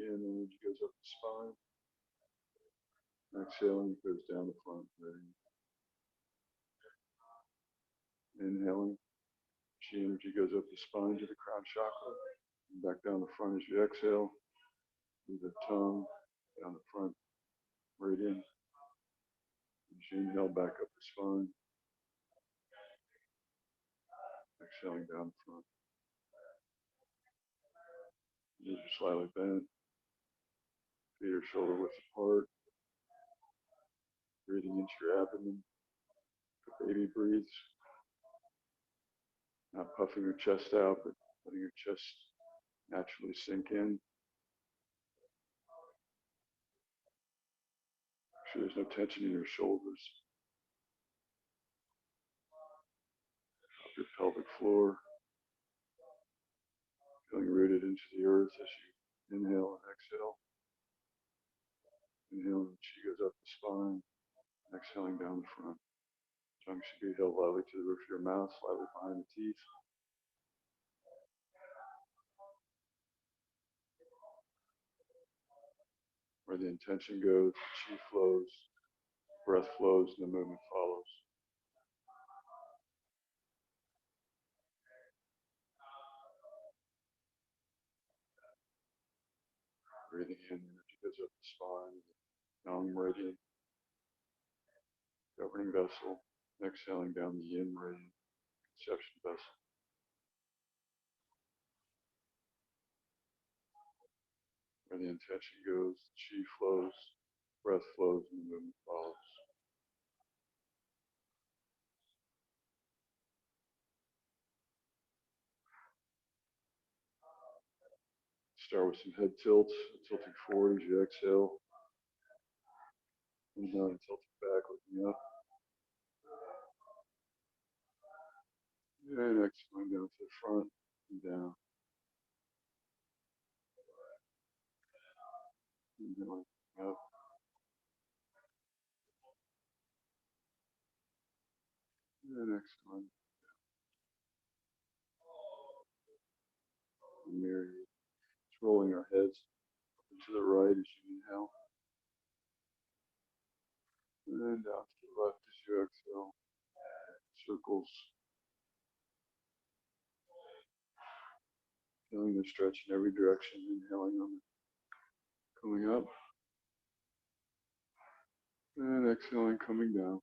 in, energy goes up the spine. Exhaling, it goes down the front. Ready. Inhaling, chi energy goes up the spine to the crown chakra. And back down the front as you exhale. Through the tongue, down the front, meridian. As you inhale, back up the spine. Exhaling down the front. Knees are slightly bent. Feet are shoulder width apart. Breathing into your abdomen. The baby breathes. Not puffing your chest out, but letting your chest naturally sink in. Make sure there's no tension in your shoulders. Up your pelvic floor. Feeling rooted into the earth as you inhale and exhale. Inhaling, chi goes up the spine. Exhaling down the front. Tongue should be held lightly to the roof of your mouth, slightly behind the teeth. Where the intention goes, the chi flows, breath flows, and the movement follows. Breathing in, energy goes up the spine, yang meridian, governing vessel. Exhaling down the yin meridian, conception vessel. Where the intention goes, the chi flows, breath flows, and the movement follows. Start with some head tilts, tilting forward as you exhale. Inhaling, tilting back, looking up. And exhaling down to the front and down. Inhaling up. And exhaling. Mirror. Just rolling our heads to the right as you inhale. And down to the left as you exhale. Circles. Feeling the stretch in every direction. Inhaling on coming up. And exhaling, coming down.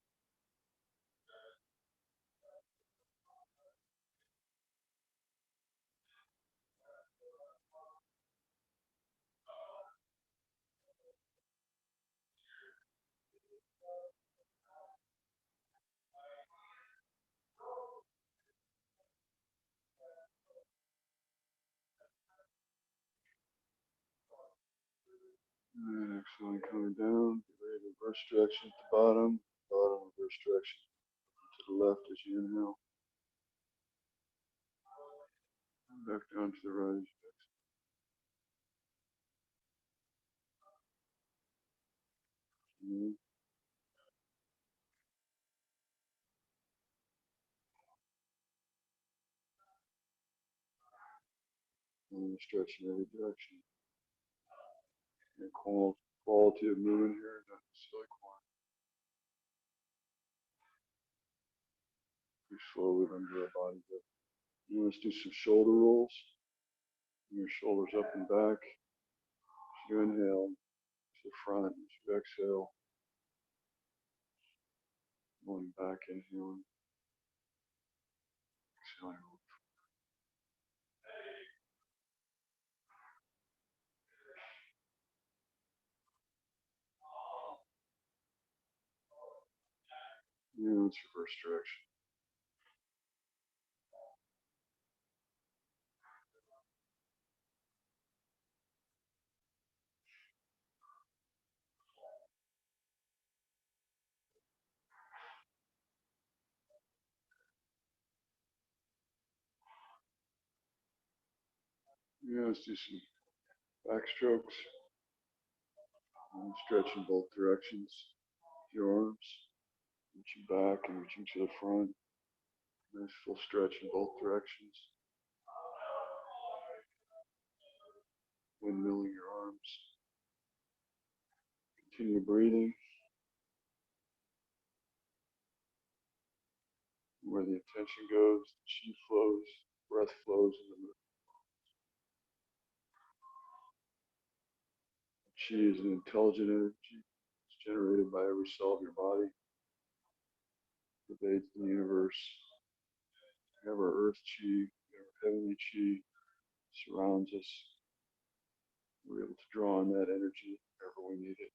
And exhaling, coming down. Get ready to reverse direction at the bottom. Bottom, reverse direction to the left as you inhale. And back down to the right as you exhale. And stretch in every direction. And quality of movement here, not necessarily quantity. We slowly bring our bodies up. Let's do some shoulder rolls. Bring your shoulders up and back. As you inhale, to the front. As you exhale, going back, inhaling. Exhaling. Now it's reverse direction. Yeah, let's do some back strokes. And stretch in both directions. Your arms. Reaching back and reaching to the front. Nice full stretch in both directions. Windmilling your arms. arms. Continue breathing. Where the attention goes, the chi flows, breath flows in the movement. Chi is an intelligent energy. It's generated by every cell of your body. It pervades the universe. We have our earth chi, we have our heavenly chi, surrounds us. We're able to draw on that energy wherever we need it.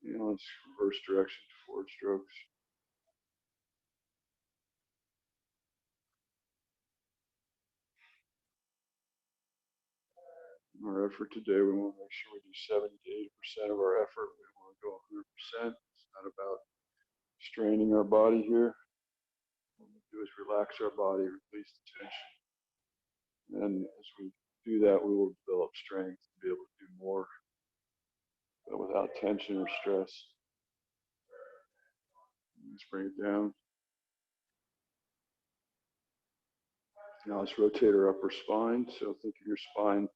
It's reverse direction, forward strokes. Our effort today, we want to make sure we do 70 to 80% of our effort. We don't want to go 100%. It's not about straining our body here. What we do is relax our body, release the tension. And as we do that, we will develop strength to be able to do more, but without tension or stress. Let's bring it down. Now let's rotate our upper spine. So think of your spine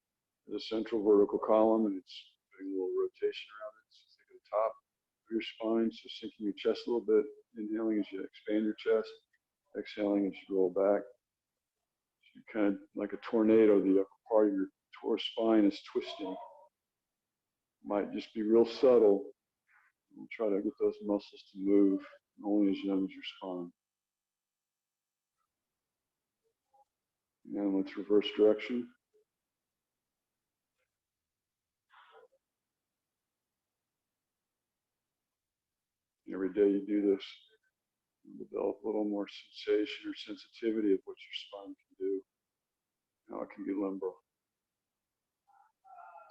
as a central vertical column, and it's doing a little rotation around it. So think of the top of your spine, so sinking your chest a little bit, inhaling as you expand your chest, exhaling as you roll back. So you're kind of like a tornado, the upper part of your spine is twisting. Might just be real subtle. And try to get those muscles to move, only as young as your spine. And let's reverse direction. Every day you do this, you develop a little more sensation or sensitivity of what your spine can do, how it can be limber.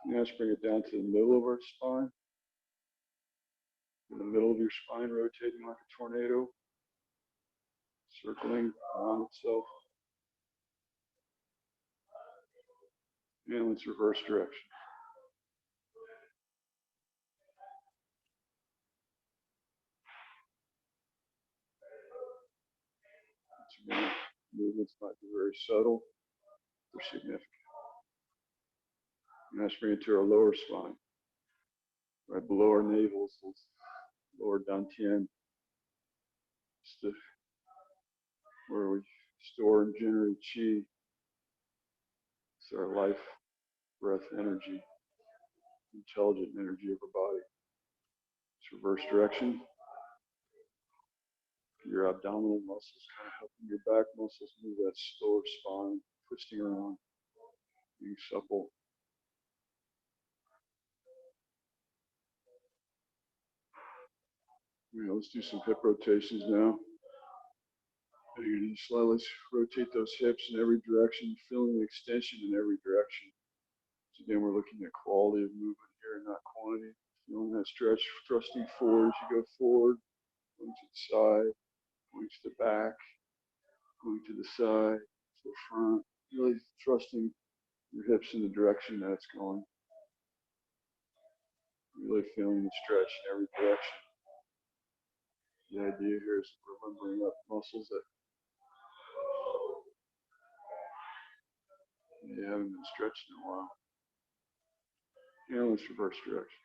Now let's bring it down to the middle of our spine. In the middle of your spine, rotating like a tornado, circling around itself. And let's reverse direction. Again, movements might be very subtle or significant. And let's bring it to our lower spine. Right below our navel is the lower dantian. It's where we store and generate chi. It's our life, breath, energy, intelligent energy of our body. It's reverse direction. Your abdominal muscles kind of helping your back muscles move that slower spine, twisting around, being supple. Let's do some hip rotations now. You're going to slowly rotate those hips in every direction, feeling the extension in every direction. So again, we're looking at quality of movement here, not quantity. Feeling that stretch, thrusting forward as you go forward, going to the side, going to the back, going to the side, to the front, really thrusting your hips in the direction that it's going. Really feeling the stretch in every direction. The idea here is we're limbering up muscles that you haven't been stretched in a while. And let's reverse direction.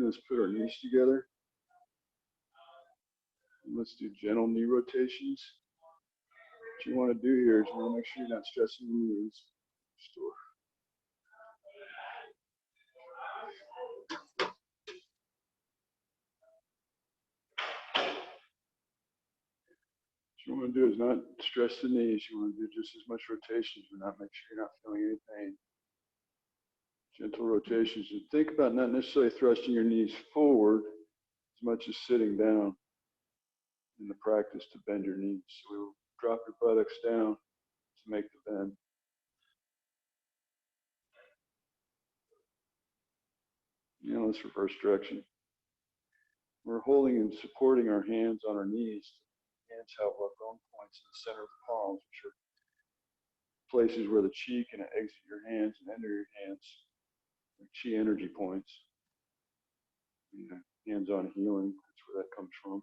Let's put our knees together. And let's do gentle knee rotations. What you want to do here is you want to make sure you're not stressing your knees. Restore. What you want to do is not stress the knees. You want to do just as much rotations, but not make sure you're not feeling any pain. Gentle rotations. And think about not necessarily thrusting your knees forward as much as sitting down in the practice to bend your knees. So we'll drop your buttocks down to make the bend. Let's reverse direction. We're holding and supporting our hands on our knees. Hands have our bone points in the center of the palms, which are places where the chi can exit your hands and enter your hands, chi energy points. Hands-on healing, that's where that comes from.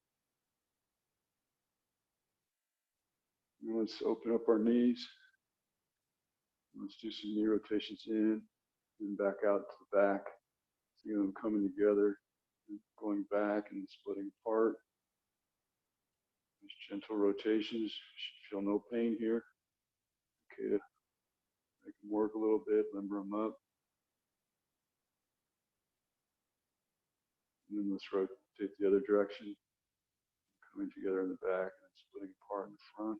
And let's open up our knees. Let's do some knee rotations in and back out to the back. See them coming together, going back and splitting apart. These gentle rotations. Should feel no pain here. Okay, to make them work a little bit, limber them up. And then let's rotate the other direction. Coming together in the back and splitting apart in the front.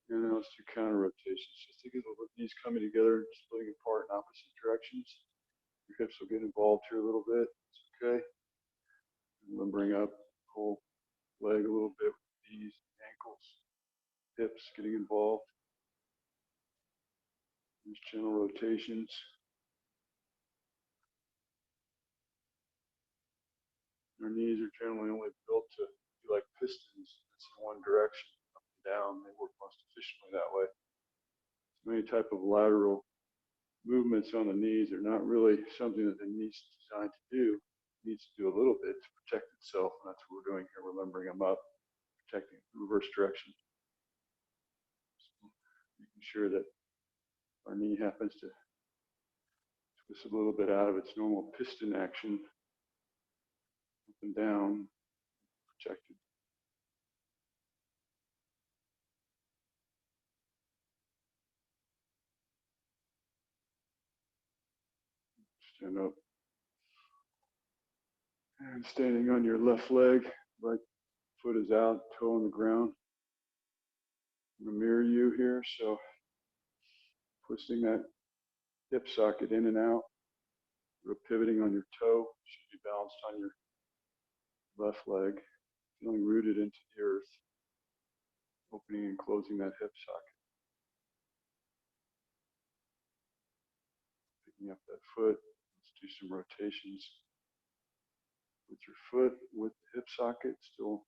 And then let's do counter rotations. Just think of the knees coming together, splitting apart in opposite directions. Your hips will get involved here a little bit. It's okay. And then bring up, pull leg a little bit with the knees, ankles, hips getting involved. These gentle rotations. Our knees are generally only built to be like pistons. It's in one direction, up and down. They work most efficiently that way. So any type of lateral movements on the knees are not really something that the knee's designed to do. It needs to do a little bit to protect itself, and that's what we're doing here. We're limbering them up, protecting the reverse direction. So making sure that our knee happens to twist a little bit out of its normal piston action, up and down, protected. Stand up. And standing on your left leg, right foot is out, toe on the ground. I'm going to mirror you here, so twisting that hip socket in and out, pivoting on your toe, should be balanced on your left leg, feeling rooted into the earth, opening and closing that hip socket. Picking up that foot, let's do some rotations with your foot, with the hip socket, still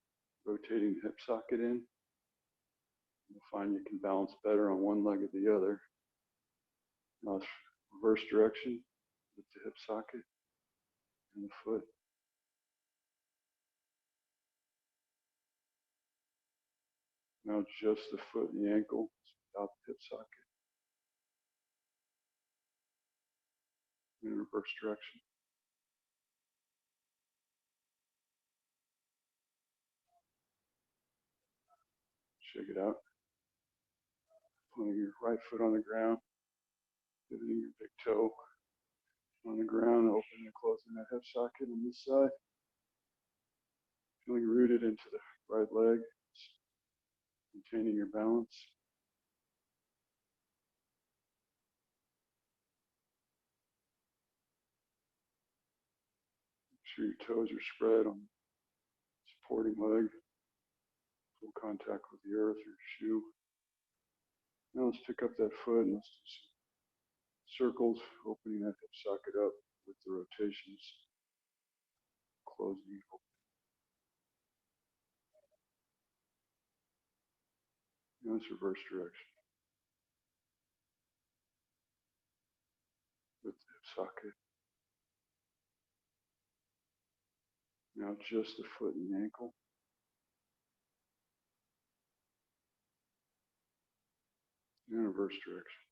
rotating the hip socket in. You'll find you can balance better on one leg or the other. Now it's reverse direction with the hip socket and the foot. Now just the foot and the ankle without the hip socket. In reverse direction. Shake it out. Putting your right foot on the ground, pivoting your big toe on the ground, opening and closing that hip socket on this side. Feeling rooted into the right leg, maintaining your balance. Make sure your toes are spread on the supporting leg. Full contact with the earth, your shoe. Now let's pick up that foot and let's do some circles, opening that hip socket up with the rotations, closing, opening. Now it's reverse direction. With the hip socket. Now just the foot and the ankle. In reverse direction.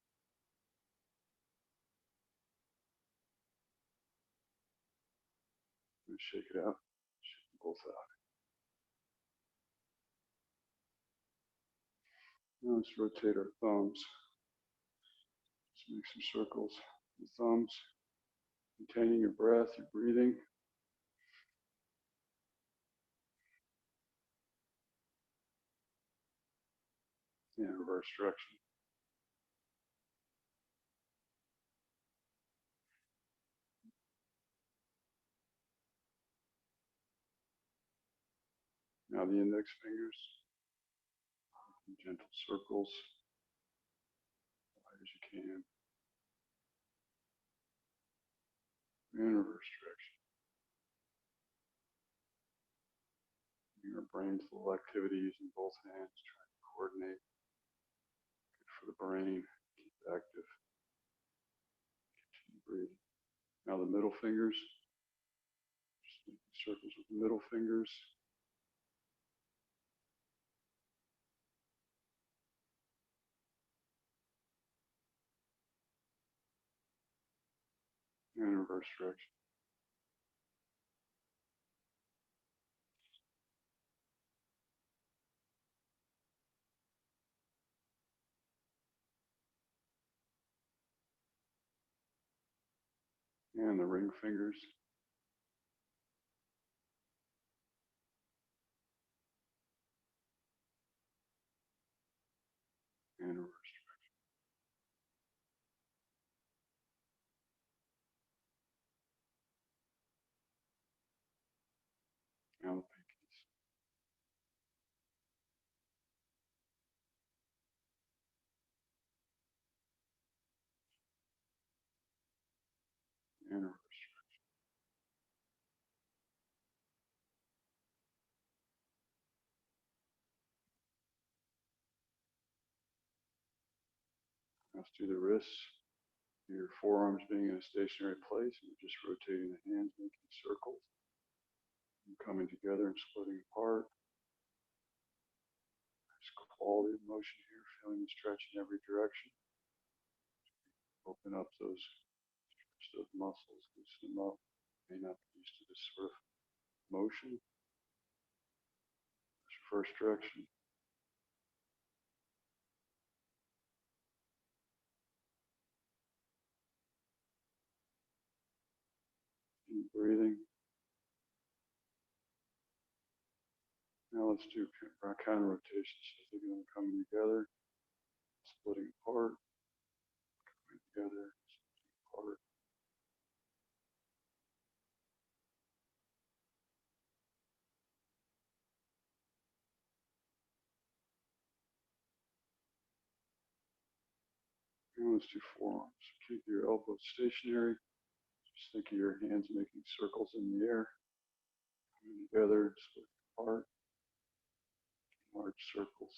And shake it out. Shake them both out. Now let's rotate our thumbs. Just make some circles with the thumbs. Containing your breath, your breathing. In reverse direction. Now the index fingers, gentle circles, as wide as you can. And reverse direction. Your brain's little activity using both hands, trying to coordinate. Good for the brain. Keep it active. Continue breathing. Now the middle fingers. Just making circles with the middle fingers. And reverse direction. And the ring fingers. And reverse direction. Now the pinkies. And reverse direction. Let's do the wrists. Your forearms being in a stationary place, and you're just rotating the hands, making circles, and coming together and splitting apart. There's quality of motion here, feeling the stretch in every direction. Open up those muscles, loosen them up. May not be used to this sort of motion. There's your first direction. Deep breathing. Now let's do counter rotations. So think of them coming together, splitting apart, coming together, splitting apart. And let's do forearms. Keep your elbows stationary. Just think of your hands making circles in the air, coming together, splitting apart, large circles.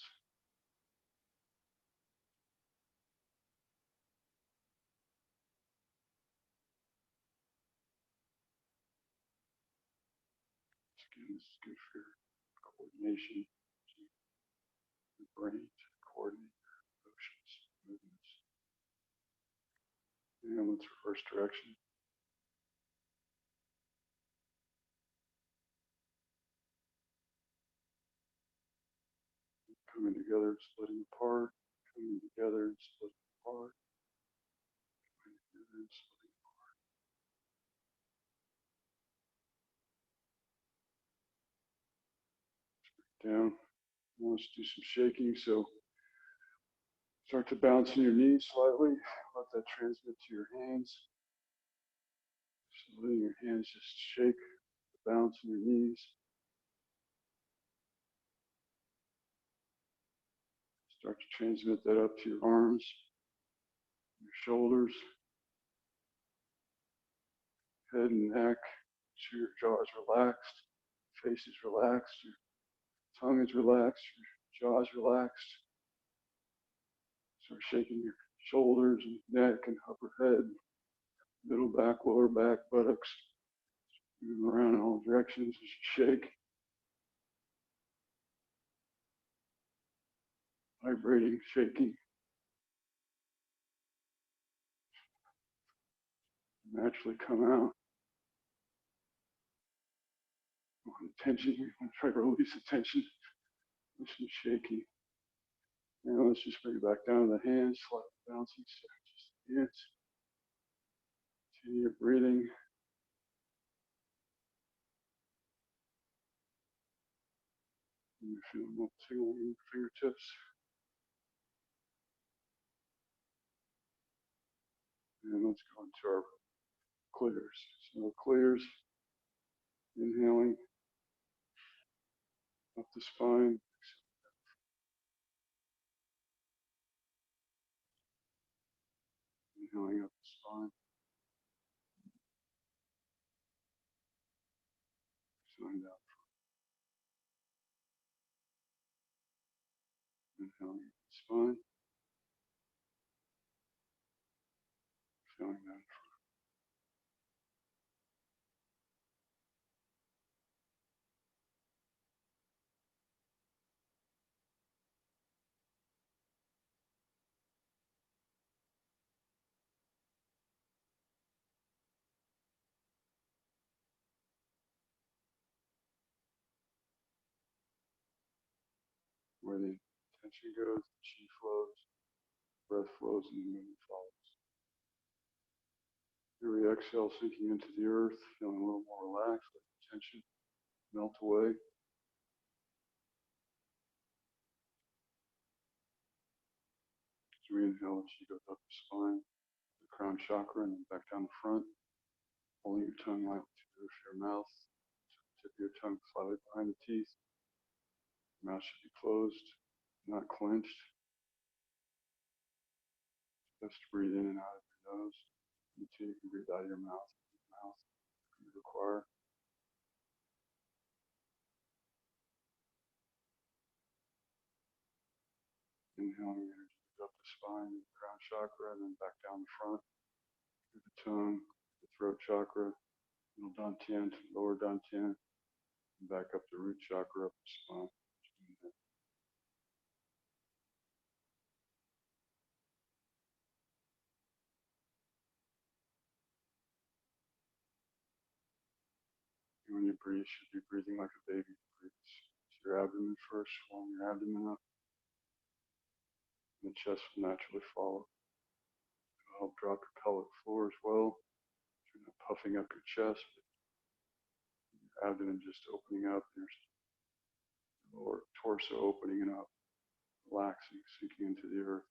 Again, this is good for your coordination, your brain to coordinate your motions, movements. And let's reverse direction. Coming together, splitting apart, coming together and splitting apart, coming together and splitting apart. Down. Now let's do some shaking. So start to bounce in your knees slightly. Let that transmit to your hands. So letting your hands just shake, bounce in your knees. Start to transmit that up to your arms, your shoulders, head and neck. Sure your jaw is relaxed, face is relaxed, your tongue is relaxed, your jaw is relaxed. Start shaking your shoulders and neck and upper head, middle back, lower back, buttocks. Move around in all directions as you shake. Vibrating, shaking. Naturally come out. Tension, we want to try to release the tension. There's some shaking. Now let's just bring it back down to the hands, slightly bouncing, just the hands. Continue your breathing. And you feel a tingling in your fingertips. And let's go into our clears. So clears, inhaling up the spine. Inhaling up the spine. Inhaling the spine. Feeling that. Where the tension goes, the chi flows, breath flows, and the movement follows. Here we exhale, sinking into the earth, feeling a little more relaxed, let the tension melt away. As we inhale, chi goes up the spine, the crown chakra, and then back down the front. Holding your tongue lightly to the roof of your mouth. Tip of your tongue slightly behind the teeth. Your mouth should be closed, not clenched. Best to breathe in and out of your nose. Until you can breathe out of your mouth. If you require. Inhaling energy up the spine, the crown chakra, and then back down the front. Through the tongue, the throat chakra, middle dantian to lower dantian, and back up the root chakra up the spine. When you breathe, you should be breathing like a baby breathes. So your abdomen first, warm your abdomen up. And the chest will naturally follow. It'll help drop your pelvic floor as well. You're not puffing up your chest, but your abdomen just opening up. There's the lower torso opening up, relaxing, sinking into the earth.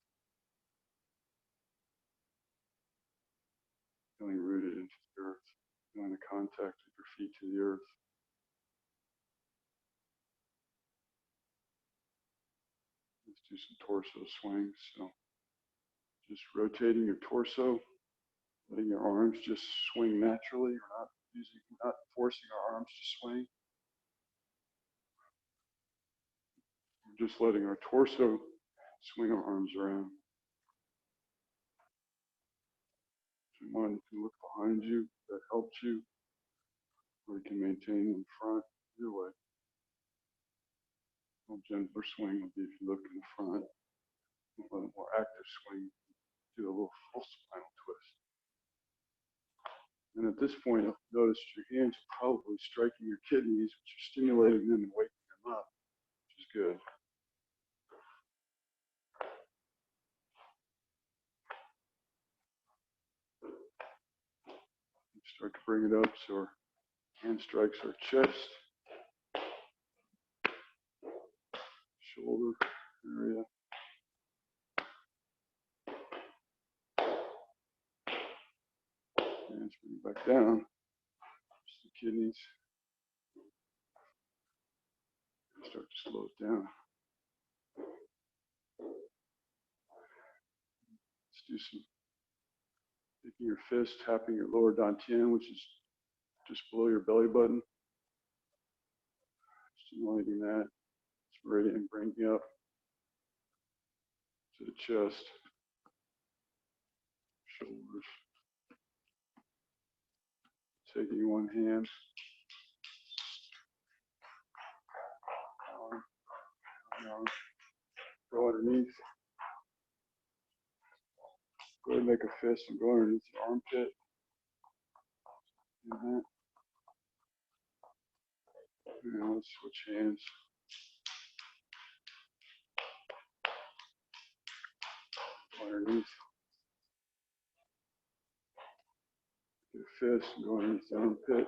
Feeling rooted into the earth. Feeling the contact of your feet to the earth. Let's do some torso swings. So just rotating your torso, letting your arms just swing naturally. You're not forcing our arms to swing. We're just letting our torso swing our arms around. If you want, you can look behind you. If that helps you. Or you can maintain in front. Either way. A gentler swing will be if you look in the front. A little more active swing, do a little full spinal twist. And at this point, you'll notice your hands are probably striking your kidneys, which are stimulating them and waking them up, which is good. Start to bring it up so our hand strikes our chest, shoulder area. Hands bring it back down. Just the kidneys. Start to slow it down. Let's do some taking your fist, tapping your lower dantian, which is just below your belly button. Stimulating that. It's ready and bringing up to the chest, shoulders. Taking one hand, arm, go underneath. Go ahead and make a fist and go underneath your armpit. And now let's switch hands. Underneath. Get a fist and go underneath the armpit.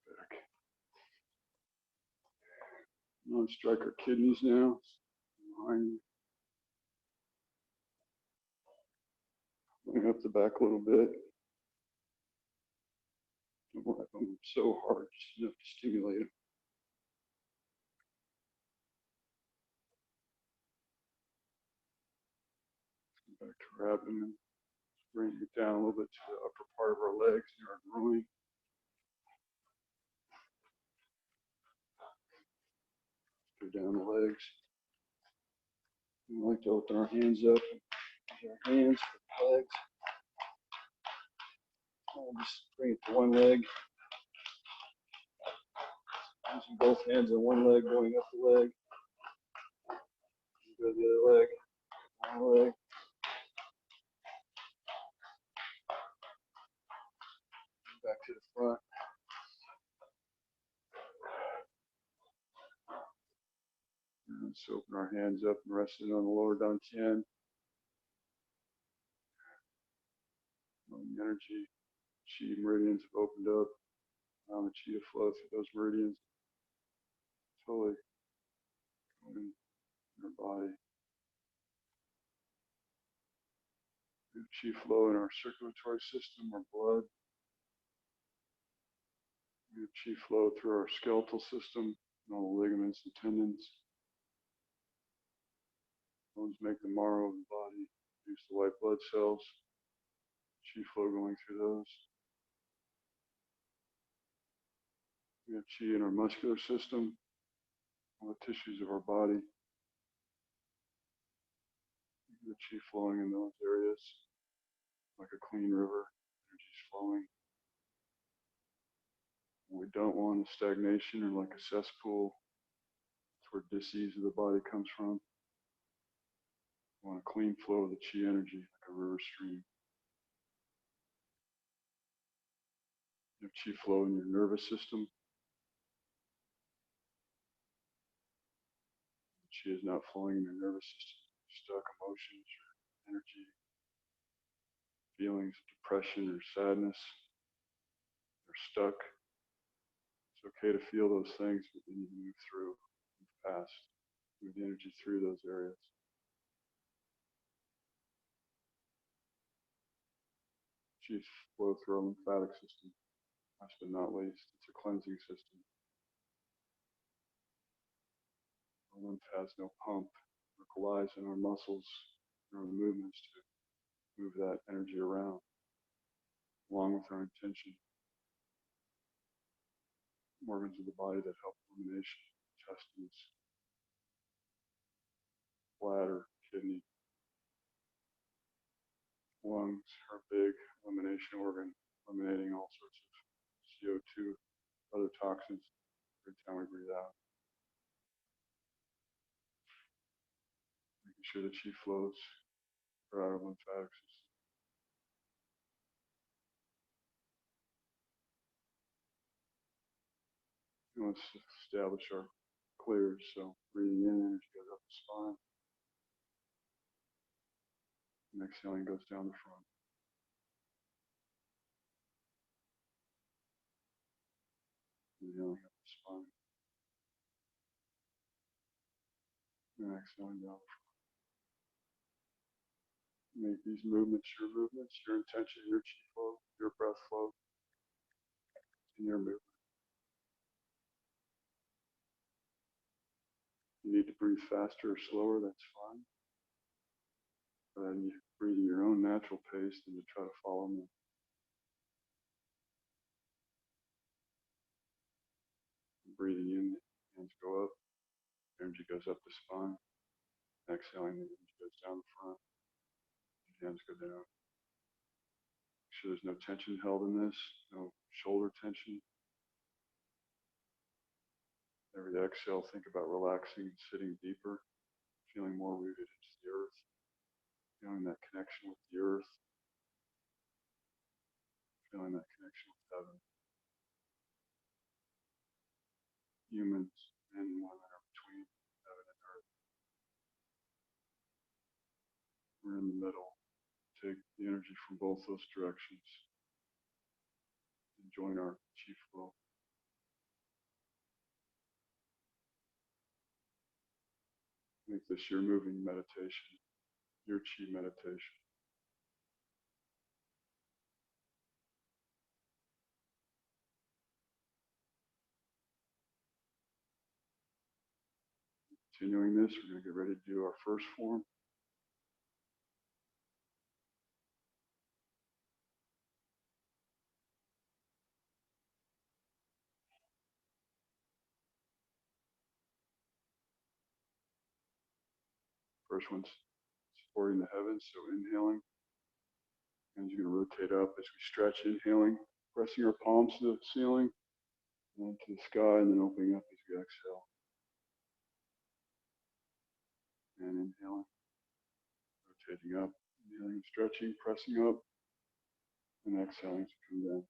Back. Now strike our kidneys now. Behind you. Bring up the back a little bit. Don't whack them so hard, just enough to stimulate them. Back to our abdomen. Bring it down a little bit to the upper part of our legs near our groin. Go down the legs. We like to open our hands up. Use our hands for the legs. And just bring it to one leg. Using both hands on one leg, going up the leg. Go to the other leg. One leg. Back to the front. And let's open our hands up and rest it on the lower dantian. The energy, chi meridians have opened up. Allow the chi to flow through those meridians. Totally going in our body. We have chi flow in our circulatory system, our blood. We have chi flow through our skeletal system, and all the ligaments and tendons. Bones make the marrow of the body, produce the white blood cells. Chi flow going through those. We have chi in our muscular system, all the tissues of our body. The chi flowing in those areas, like a clean river, energy's flowing. What we don't want is stagnation or like a cesspool. That's where disease of the body comes from. We want a clean flow of the chi energy, like a river stream. You have chi flow in your nervous system. The chi is not flowing in your nervous system. Stuck emotions or energy, feelings of depression or sadness. They're stuck. It's okay to feel those things, but then you move through, move past, move the energy through those areas. Chi flow through our lymphatic system. Last but not least, it's a cleansing system. Our lymph has no pump. It relies on our muscles and our movements to move that energy around, along with our intention. Organs of the body that help elimination, intestines, bladder, kidney, lungs are a big elimination organ, eliminating all sorts of CO2, other toxins every time we breathe out. Making sure the chi flows throughout our lymphatic system. And let's establish our clears. So breathing in, energy goes up the spine. And exhaling goes down the front. Inhaling up the spine. And exhaling down the front. Make these movements, your intention, your chi flow, your breath flow, and your movement. You need to breathe faster or slower, that's fine. But then you breathe at your own natural pace and you try to follow me. Breathing in, hands go up, energy goes up the spine. Exhaling, the energy goes down the front, hands go down. Make sure there's no tension held in this, no shoulder tension. Every exhale, think about relaxing and sitting deeper, feeling more rooted into the earth, feeling that connection with the earth, feeling that connection with heaven. Humans, men and women are between heaven and earth. We're in the middle. Take the energy from both those directions and join our chi flow. Make this your moving meditation, your chi meditation. Continuing this, we're going to get ready to do our first form. First one's supporting the heavens, so inhaling. And you're going to rotate up as we stretch, inhaling, pressing our palms to the ceiling, and to the sky, and then opening up as we exhale. And inhaling, rotating up, inhaling, stretching, pressing up, and exhaling to come down.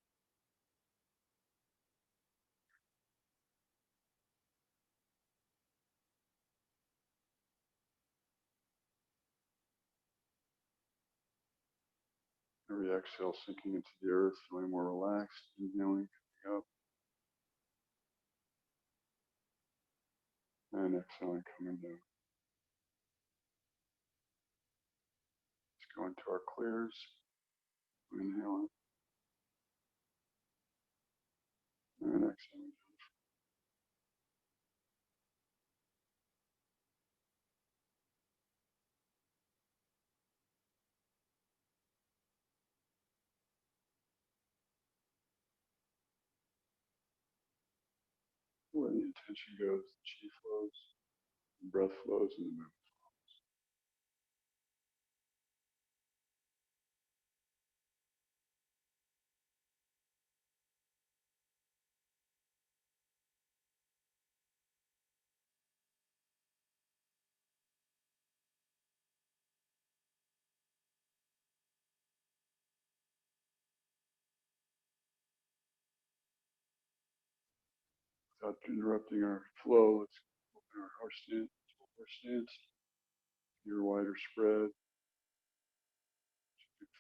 Every exhale sinking into the earth, feeling more relaxed, inhaling, coming up, and exhaling, coming down. Let's go into our clears, inhaling, and exhaling. Where the intention goes, the chi flows, the breath flows, and the movement. Without interrupting our flow, let's open our horse stance. Your wider spread.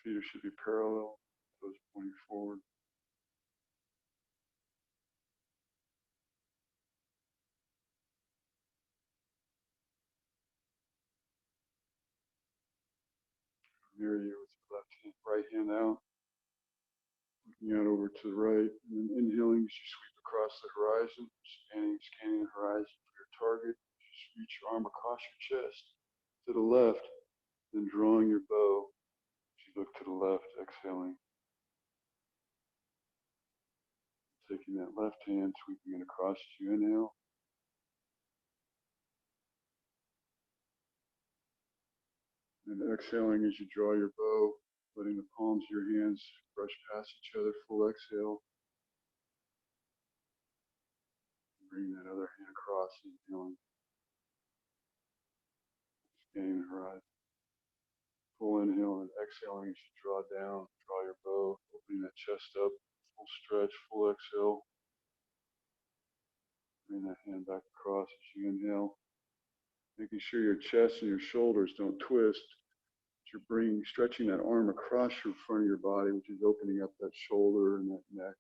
Feet should be parallel, toes pointing forward. Near you with your left hand, right hand out, looking out over to the right, and then inhaling as you sweep across the horizon, scanning the horizon for your target. Just reach your arm across your chest to the left, then drawing your bow as you look to the left, exhaling. Taking that left hand, sweeping it across as you inhale. And exhaling as you draw your bow, letting the palms of your hands brush past each other, full exhale. Bring that other hand across, inhaling, scanning the horizon. Full inhale and exhaling as you draw down, draw your bow, opening that chest up, full stretch, full exhale. Bring that hand back across as you inhale. Making sure your chest and your shoulders don't twist. You're stretching that arm across your front of your body, which is opening up that shoulder and that neck.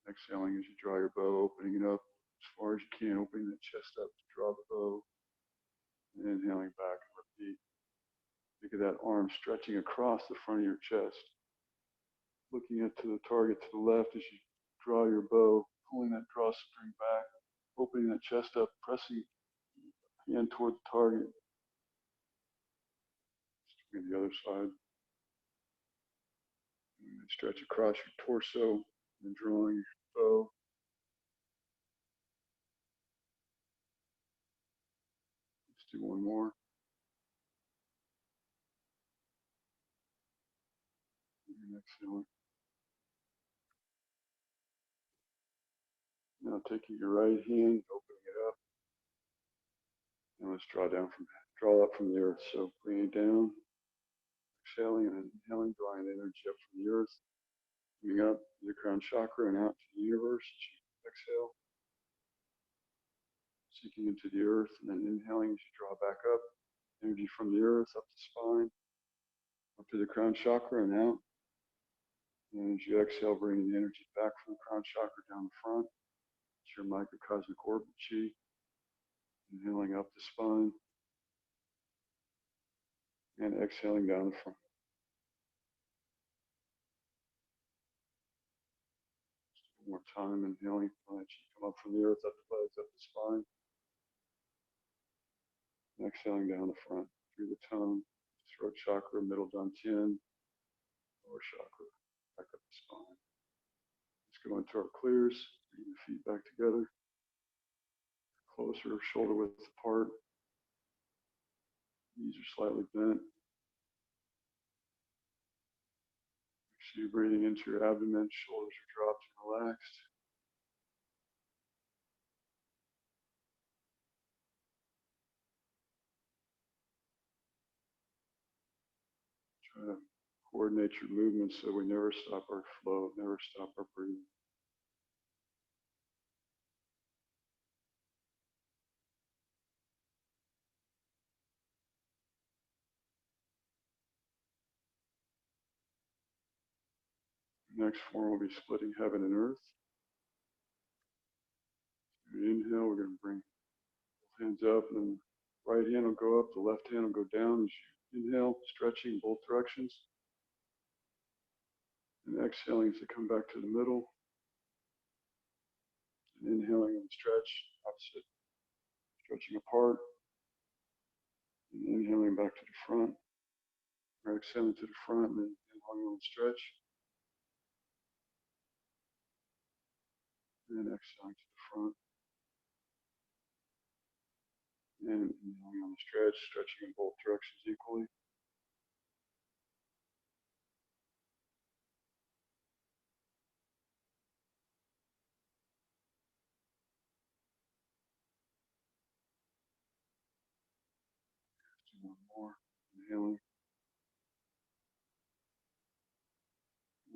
Exhaling as you draw your bow, opening it up as far as you can, opening that chest up to draw the bow. And inhaling back and repeat. Think of that arm stretching across the front of your chest. Looking to the target to the left as you draw your bow, pulling that drawstring back, opening that chest up, pressing the hand toward the target. Maybe the other side. And stretch across your torso and drawing your bow. Let's do one more. And exhaling. Now taking your right hand, opening it up. And let's draw up from the earth. So bring it down, exhaling and inhaling, drawing the energy up from the earth. Coming up to the crown chakra and out to the universe. Exhale. Sinking into the earth and then inhaling as you draw back up. Energy from the earth up the spine, up to the crown chakra and out. And as you exhale, bringing the energy back from the crown chakra down the front. It's your microcosmic orbit chi. Inhaling up the spine. And exhaling down the front. One more time, inhaling, let you come up from the earth, up the legs, up the spine. And exhaling down the front, through the tongue, throat chakra, middle dantian, lower chakra, back up the spine. Let's go into our clears, bring the feet back together, closer, shoulder width apart. Knees are slightly bent. Make sure you're breathing into your abdomen, shoulders are dropped and relaxed. Try to coordinate your movements so we never stop our flow, never stop our breathing. The next form will be splitting heaven and earth. Inhale, we're going to bring both hands up, and then the right hand will go up, the left hand will go down as you inhale, stretching both directions. And exhaling as they come back to the middle. And inhaling and stretch, opposite, stretching apart. And inhaling back to the front. Or exhaling to the front, and then inhaling and stretch. And exhaling to the front. And inhaling on the stretch, stretching in both directions equally. Let's do one more. Inhaling.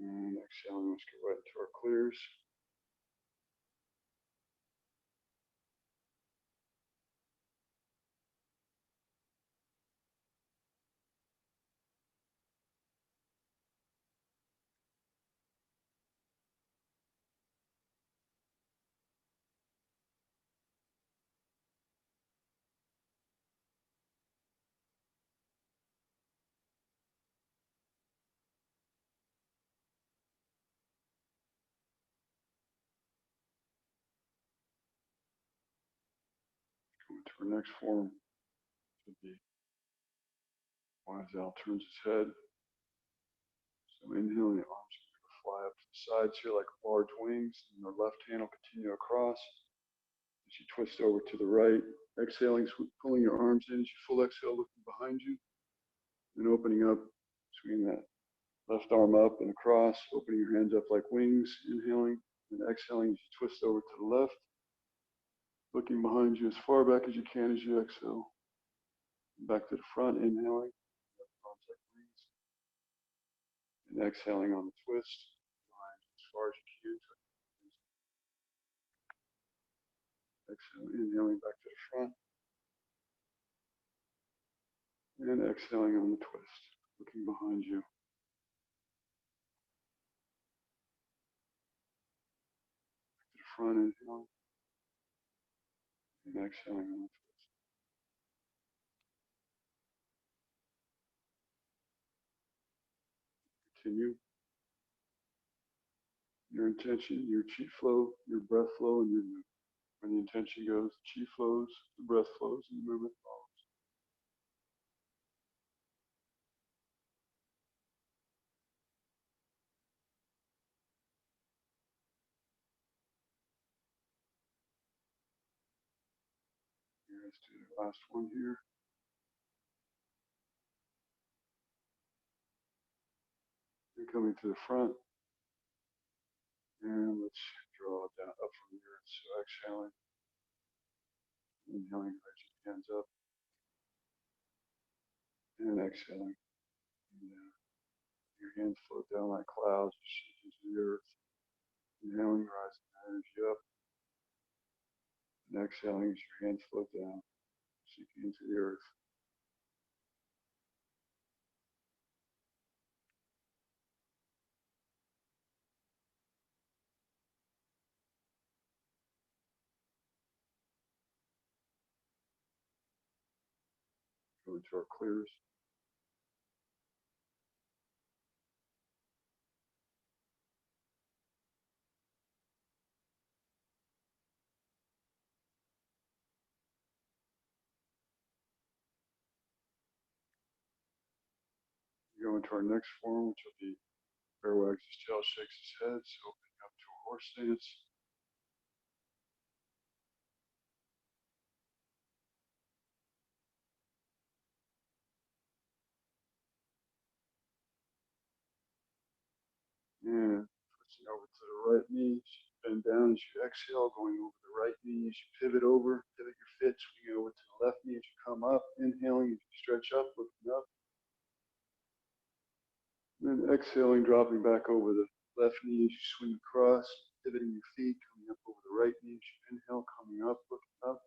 And exhaling, let's go right into our clears. Go into our next form. Should be Wise Owl turns his head. So inhaling, the arms are going to fly up to the sides here like large wings, and the left hand will continue across. As you twist over to the right, exhaling, pulling your arms in as you full exhale, looking behind you, and opening up, swinging that left arm up and across, opening your hands up like wings, inhaling, and exhaling as you twist over to the left, looking behind you as far back as you can as you exhale. Back to the front, inhaling, arms like wings, and exhaling on the twist, behind as far as you can. Exhale, inhaling back to the front, and exhaling on the twist, looking behind you. Back to the front, inhaling, and exhaling on the twist. Continue. Your intention, your chi flow, your breath flow, and your movement. When the intention goes, the chi flows, the breath flows, and the movement follows. Here, let's do the last one here. You're coming to the front, and let's draw down up from the earth. So exhaling, inhaling, raise your hands up, and exhaling. And, your hands float down like clouds, shaking to the earth. Inhaling, rising the energy up. And exhaling as your hands float down, sinking into the earth. Go into our clears. We go into our next form, which will be bear wags his tail, shakes his head, so opening up to a horse stance. quiet knee. Bend down as you exhale, going over the right knee as you pivot over, pivot your feet, swing over to the left knee as you come up, inhaling as you stretch up, looking up. And then exhaling, dropping back over the left knee as you swing across, pivoting your feet, coming up over the right knee as you inhale, coming up, looking up.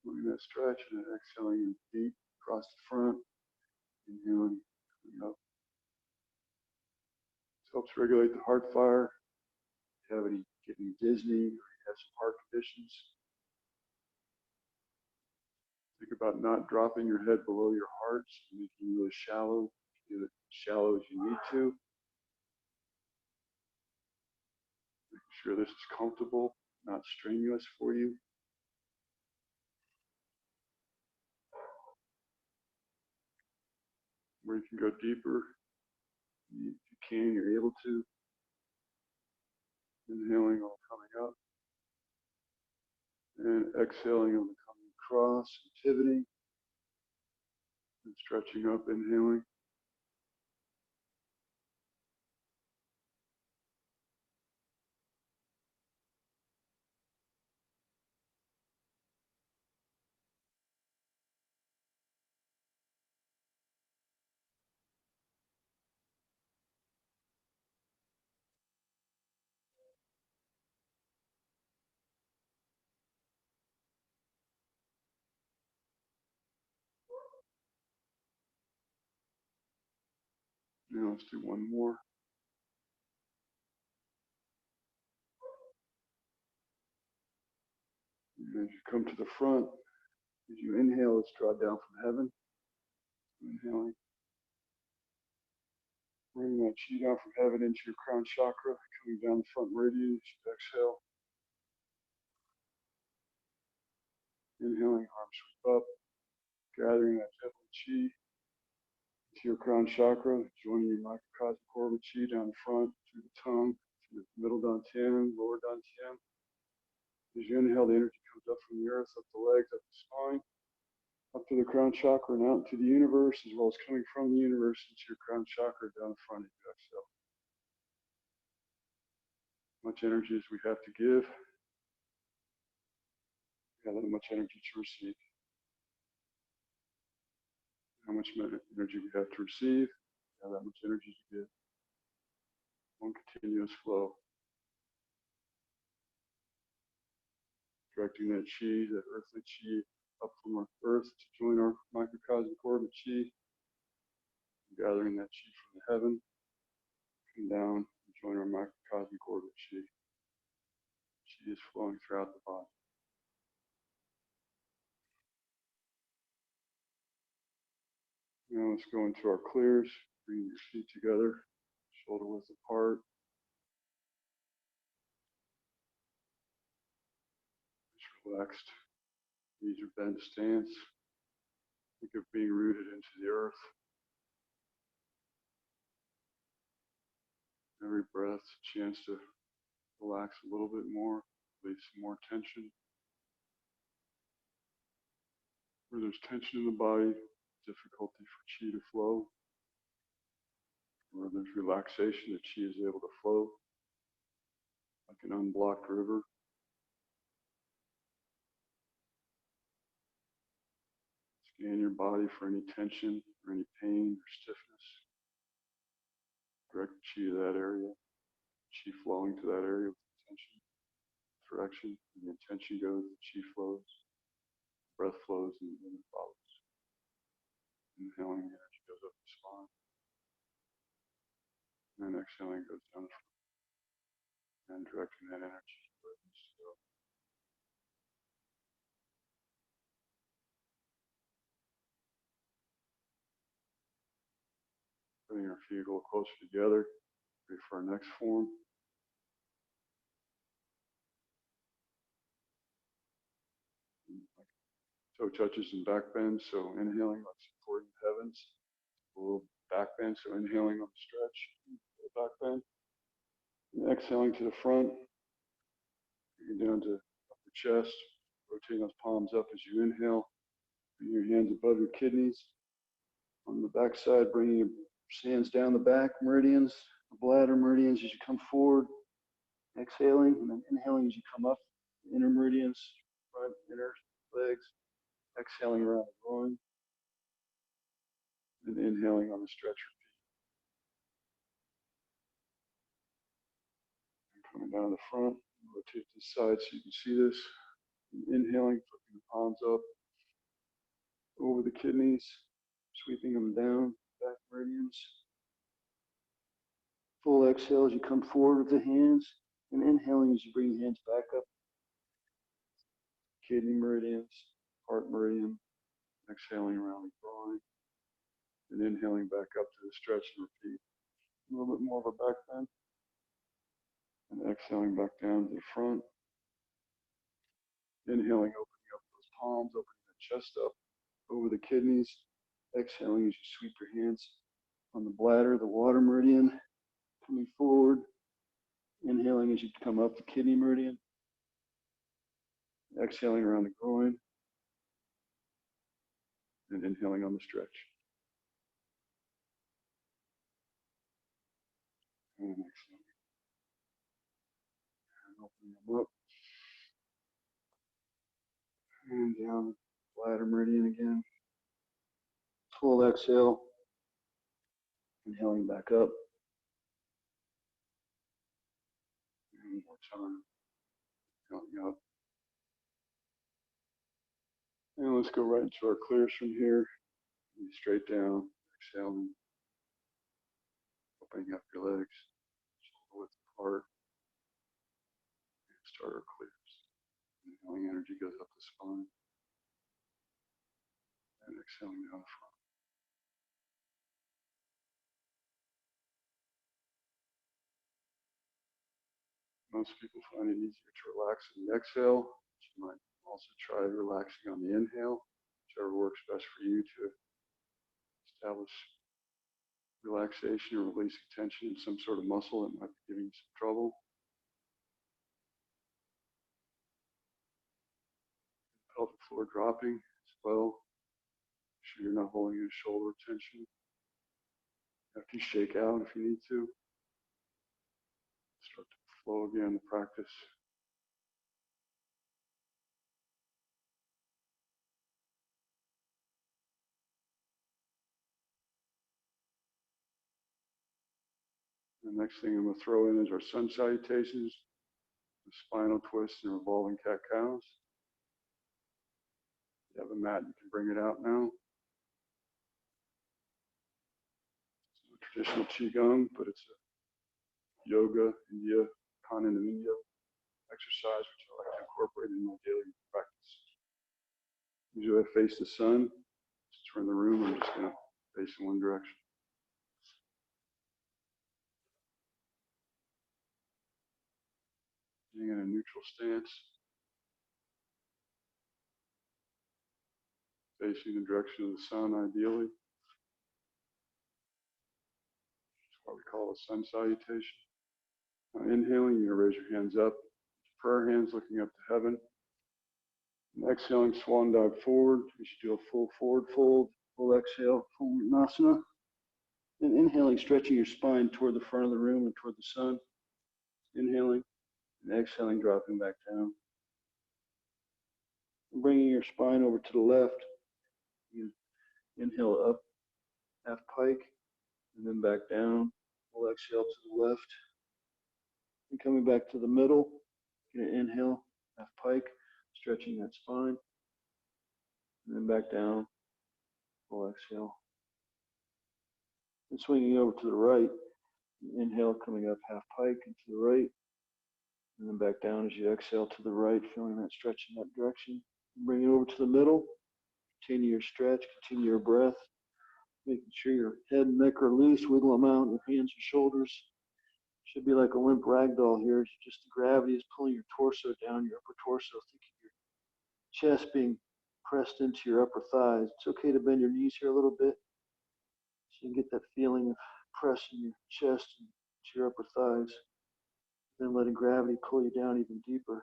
Moving that stretch and then exhaling your feet across the front, inhaling, coming up. This helps regulate the heart fire. If you have getting dizzy or you have some heart conditions, think about not dropping your head below your heart, so making it really shallow. Do it as shallow as you need to. Making sure this is comfortable, not strenuous for you. Where you can go deeper, if you can, you're able to. Inhaling on coming up. And exhaling on the coming across, and pivoting. And stretching up, inhaling. Now let's do one more. And as you come to the front, as you inhale, let's draw down from heaven. Inhaling. Bring that chi down from heaven into your crown chakra, coming down the front meridian as you exhale. Inhaling, arms sweep up, gathering that heavenly chi into your crown chakra, joining your microcosmic orbit chi down the front, through the tongue, through the middle dantian, lower dantian. As you inhale, the energy comes up from the earth, up the legs, up the spine, up to the crown chakra and out into the universe, as well as coming from the universe into your crown chakra down the front as you exhale. Much energy as we have to give, we have that much energy to receive. How much energy we have to receive, we have that much energy to give. One continuous flow. Directing that chi, that earthly chi, up from our earth to join our microcosmic orbit chi. Gathering that chi from the heaven, come down and join our microcosmic orbit chi. Chi is flowing throughout the body. Now let's go into our clears. Bring your feet together, shoulder width apart. Just relaxed. Knees are bent stance. Think of being rooted into the earth. Every breath, a chance to relax a little bit more, release some more tension. Where there's tension in the body, difficulty for chi to flow. Where there's relaxation, the chi is able to flow like an unblocked river. Scan your body for any tension or any pain or stiffness. Direct chi to that area. Chi flowing to that area with intention, direction. And the intention goes, the chi flows, breath flows, and then it follows. Inhaling, the energy goes up the spine. And then exhaling goes down the front. And directing that energy where it needs to go. Putting our feet a little closer together, ready for our next form. Toe touches and back bend, so inhaling like supporting the heavens. A little back bend, so inhaling on the stretch, back bend. And exhaling to the front, bringing down to upper chest, rotating those palms up as you inhale. Bring your hands above your kidneys. On the back side, bringing your hands down the back meridians, bladder meridians as you come forward, exhaling, and then inhaling as you come up, inner meridians, front, inner legs, exhaling around the groin, and inhaling on the stretcher. Coming down the front, rotate to the side so you can see this. And inhaling, flipping the palms up over the kidneys, sweeping them down, back meridians. Full exhale as you come forward with the hands, and inhaling as you bring the hands back up. Kidney meridians, heart meridian, exhaling around the groin, and inhaling back up to the stretch and repeat. A little bit more of a back bend, and exhaling back down to the front. Inhaling, opening up those palms, opening the chest up over the kidneys. Exhaling as you sweep your hands on the bladder, the water meridian, coming forward. Inhaling as you come up the kidney meridian. Exhaling around the groin. And inhaling on the stretch. And exhaling. And opening them up. And down, bladder meridian again. Full exhale. Inhaling back up. And one more time. Inhaling up. And let's go right into our clears from here. Straight down, exhaling. Opening up your legs. Shoulder width apart. And start our clears. Inhaling, energy goes up the spine. And exhaling down the front. Most people find it easier to relax in the exhale. You might also try relaxing on the inhale, whichever works best for you to establish relaxation or releasing tension in some sort of muscle that might be giving you some trouble. Pelvic floor dropping as well. Make sure you're not holding your shoulder tension. After you shake out if you need to. Start to flow again, the practice. The next thing I'm going to throw in is our sun salutations, the spinal twists and revolving cat-cows. If you have a mat, you can bring it out now. It's a traditional qigong, but it's a yoga, India, continent of India exercise, which I like to incorporate in my daily practice. Usually I face the sun. Just turn the room, I'm just going to face in one direction. Being in a neutral stance. Facing the direction of the sun, ideally. That's what we call a sun salutation. Now, inhaling, you're going to raise your hands up. Prayer hands looking up to heaven. And exhaling, swan dive forward. You should do a full forward fold. Full exhale, full Uttanasana. And inhaling, stretching your spine toward the front of the room and toward the sun. Inhaling. And exhaling, dropping back down. And bringing your spine over to the left. You inhale up, half pike, and then back down. Full exhale to the left. And coming back to the middle. You're going to inhale, half pike, stretching that spine. And then back down. Full exhale. And swinging over to the right. Inhale, coming up half pike and to the right. And then back down as you exhale to the right, feeling that stretch in that direction. Bring it over to the middle. Continue your stretch, continue your breath. Making sure your head and neck are loose. Wiggle them out, your hands and shoulders. Should be like a limp rag doll here. Just the gravity is pulling your torso down, your upper torso. Think of your chest being pressed into your upper thighs. It's okay to bend your knees here a little bit. So you can get that feeling of pressing your chest into your upper thighs. Then letting gravity pull you down even deeper.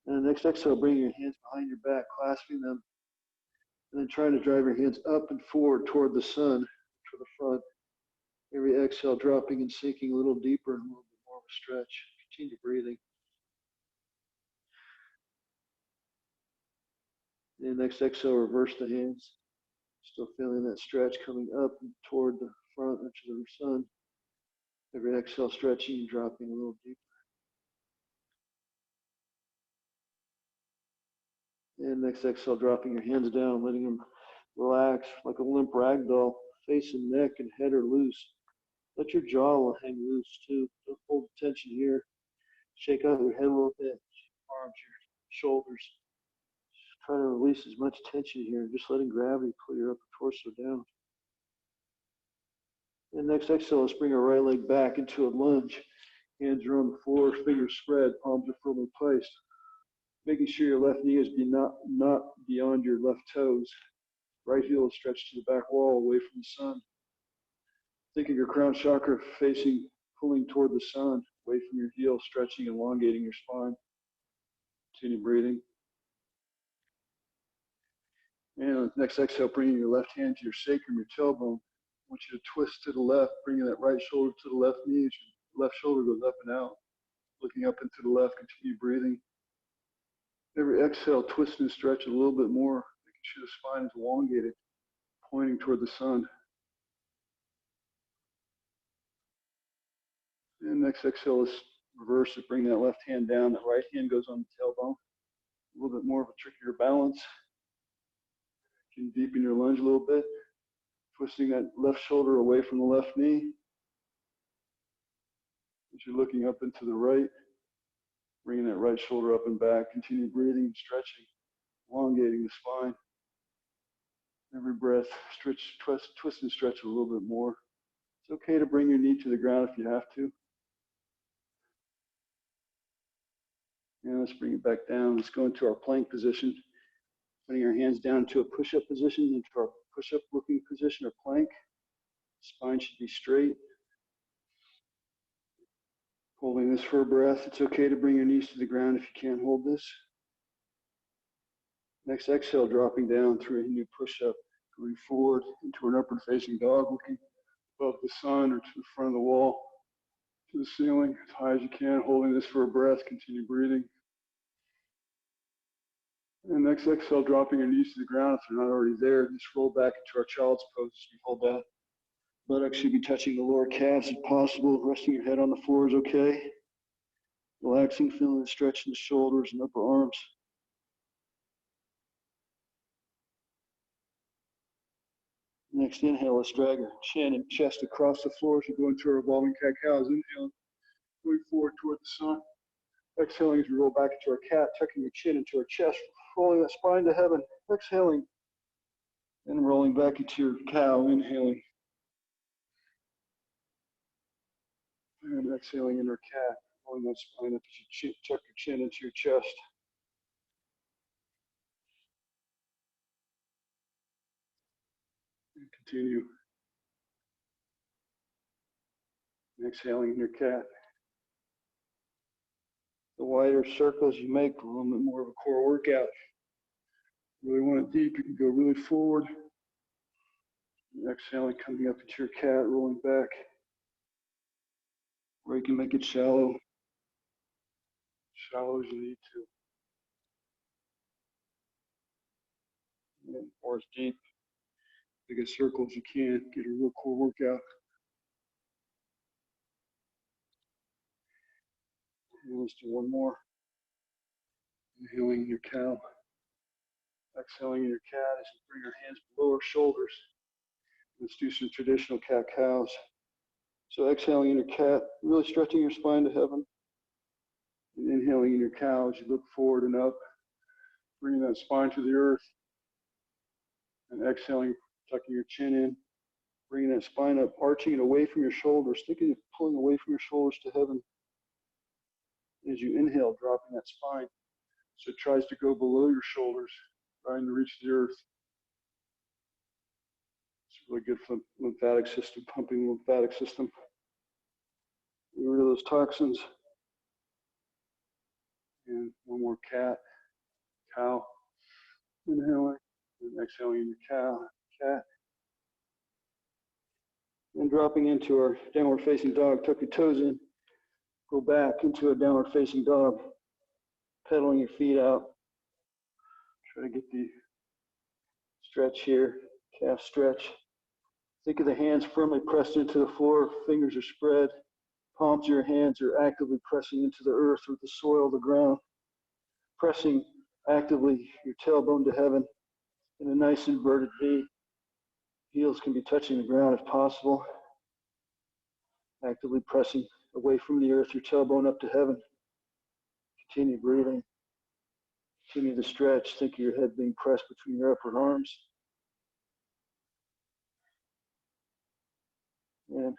And the next exhale, bring your hands behind your back, clasping them. And then trying to drive your hands up and forward toward the sun, to the front. Every exhale, dropping and sinking a little deeper and a little bit more of a stretch. Continue breathing. And next exhale, reverse the hands. Still feeling that stretch coming up and toward the front edge of the sun. Every exhale, stretching and dropping a little deeper. And next exhale, dropping your hands down, letting them relax like a limp rag doll. Face and neck and head are loose. Let your jaw will hang loose too. Don't hold tension here. Shake out your head a little bit, arms, your shoulders. Just try to release as much tension here, just letting gravity pull your upper torso down. And next exhale, let's bring our right leg back into a lunge. Hands are on the floor, fingers spread, palms are firmly placed. Making sure your left knee is not beyond your left toes. Right heel is stretched to the back wall, away from the sun. Think of your crown chakra facing, pulling toward the sun, away from your heel, stretching, elongating your spine. Continue breathing. And next exhale, bringing your left hand to your sacrum, your tailbone. I want you to twist to the left, bringing that right shoulder to the left knee as your left shoulder goes up and out. Looking up and to the left, continue breathing. Every exhale, twist and stretch a little bit more, making sure the spine is elongated, pointing toward the sun. And next exhale, let's reverse it, bring that left hand down, that right hand goes on the tailbone. A little bit more of a trickier balance. You can deepen your lunge a little bit, twisting that left shoulder away from the left knee. As you're looking up into the right, bringing that right shoulder up and back, continue breathing and stretching, elongating the spine. Every breath, twist and stretch a little bit more. It's okay to bring your knee to the ground if you have to. And let's bring it back down. Let's go into our plank position. Putting our hands down to a push-up position, into our push-up looking position or plank. Spine should be straight. Holding this for a breath. It's okay to bring your knees to the ground if you can't hold this. Next exhale, dropping down through a new push-up, going forward into an upward facing dog, looking above the sun or to the front of the wall, to the ceiling, as high as you can, holding this for a breath. Continue breathing. And next exhale, dropping your knees to the ground if they're not already there. Just roll back into our child's pose as we hold that. Buttocks should be touching the lower calves if possible. Resting your head on the floor is okay. Relaxing, feeling the stretch in the shoulders and upper arms. Next inhale, let's drag our chin and chest across the floor as we go into our revolving cat-cows. Inhale, going forward toward the sun. Exhaling as we roll back into our cat, tucking your chin into our chest, rolling that spine to heaven. Exhaling and rolling back into your cow. Inhaling and exhaling in our cat, rolling that spine up as you tuck your chin into your chest. And continue. Exhaling in your cat. The wider circles you make, a little bit more of a core workout. Really want it deep, you can go really forward. And exhaling, coming up into your cat, rolling back. Or you can make it shallow. Shallow as you need to. Or as deep. Make a circle as you can. Get a real core workout. And let's do one more. Inhaling in your cow. Exhaling in your cat as you bring your hands below our shoulders. Let's do some traditional cat-cows. So exhaling in your cat, really stretching your spine to heaven. And inhaling in your cow as you look forward and up, bringing that spine to the earth. And exhaling, tucking your chin in, bringing that spine up, arching it away from your shoulders, thinking of pulling away from your shoulders to heaven. As you inhale, dropping that spine. So it tries to go below your shoulders, trying to reach the earth. It's really good for the lymphatic system, pumping the lymphatic system. Get rid of those toxins. And one more cat, cow. Inhaling and exhaling in your cow, cat. And dropping into our downward facing dog, tuck your toes in, go back into a downward facing dog, pedaling your feet out. Try to get the stretch here, calf stretch. Think of the hands firmly pressed into the floor, fingers are spread, palms of your hands are actively pressing into the earth or the soil, the ground, pressing actively your tailbone to heaven in a nice inverted V. Heels can be touching the ground if possible. Actively pressing away from the earth, your tailbone up to heaven. Continue breathing. Continue the stretch. Think of your head being pressed between your upper arms. And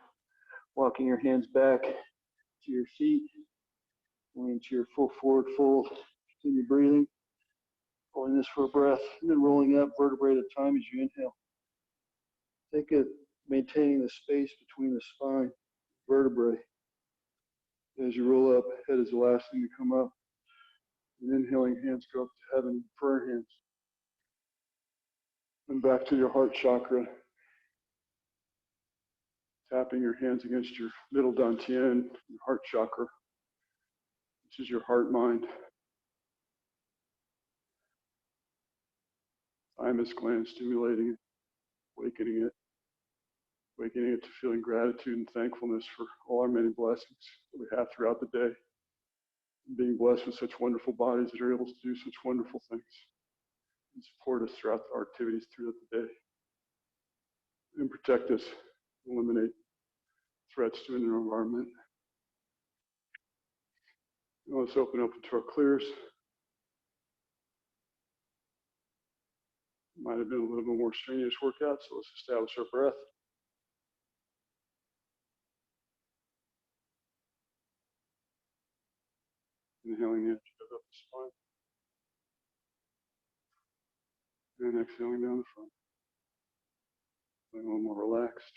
walking your hands back to your feet. Going into your full forward fold. Continue breathing. Holding this for a breath. And then rolling up vertebrae at a time as you inhale. Think of maintaining the space between the spine, vertebrae. As you roll up, head is the last thing to come up. And inhaling, hands go up to heaven, prayer hands. And back to your heart chakra. Tapping your hands against your middle dantian, your heart chakra. This is your heart mind. Thymus gland stimulating it, awakening it to feeling gratitude and thankfulness for all our many blessings that we have throughout the day. And being blessed with such wonderful bodies that are able to do such wonderful things and support us throughout our activities throughout the day. And protect us, eliminate threats to the environment. Now let's open up into our clears. Might have been a little bit more strenuous workout, so let's establish our breath. Inhaling in, goes up the spine. And exhaling down the front. Feeling a little more relaxed.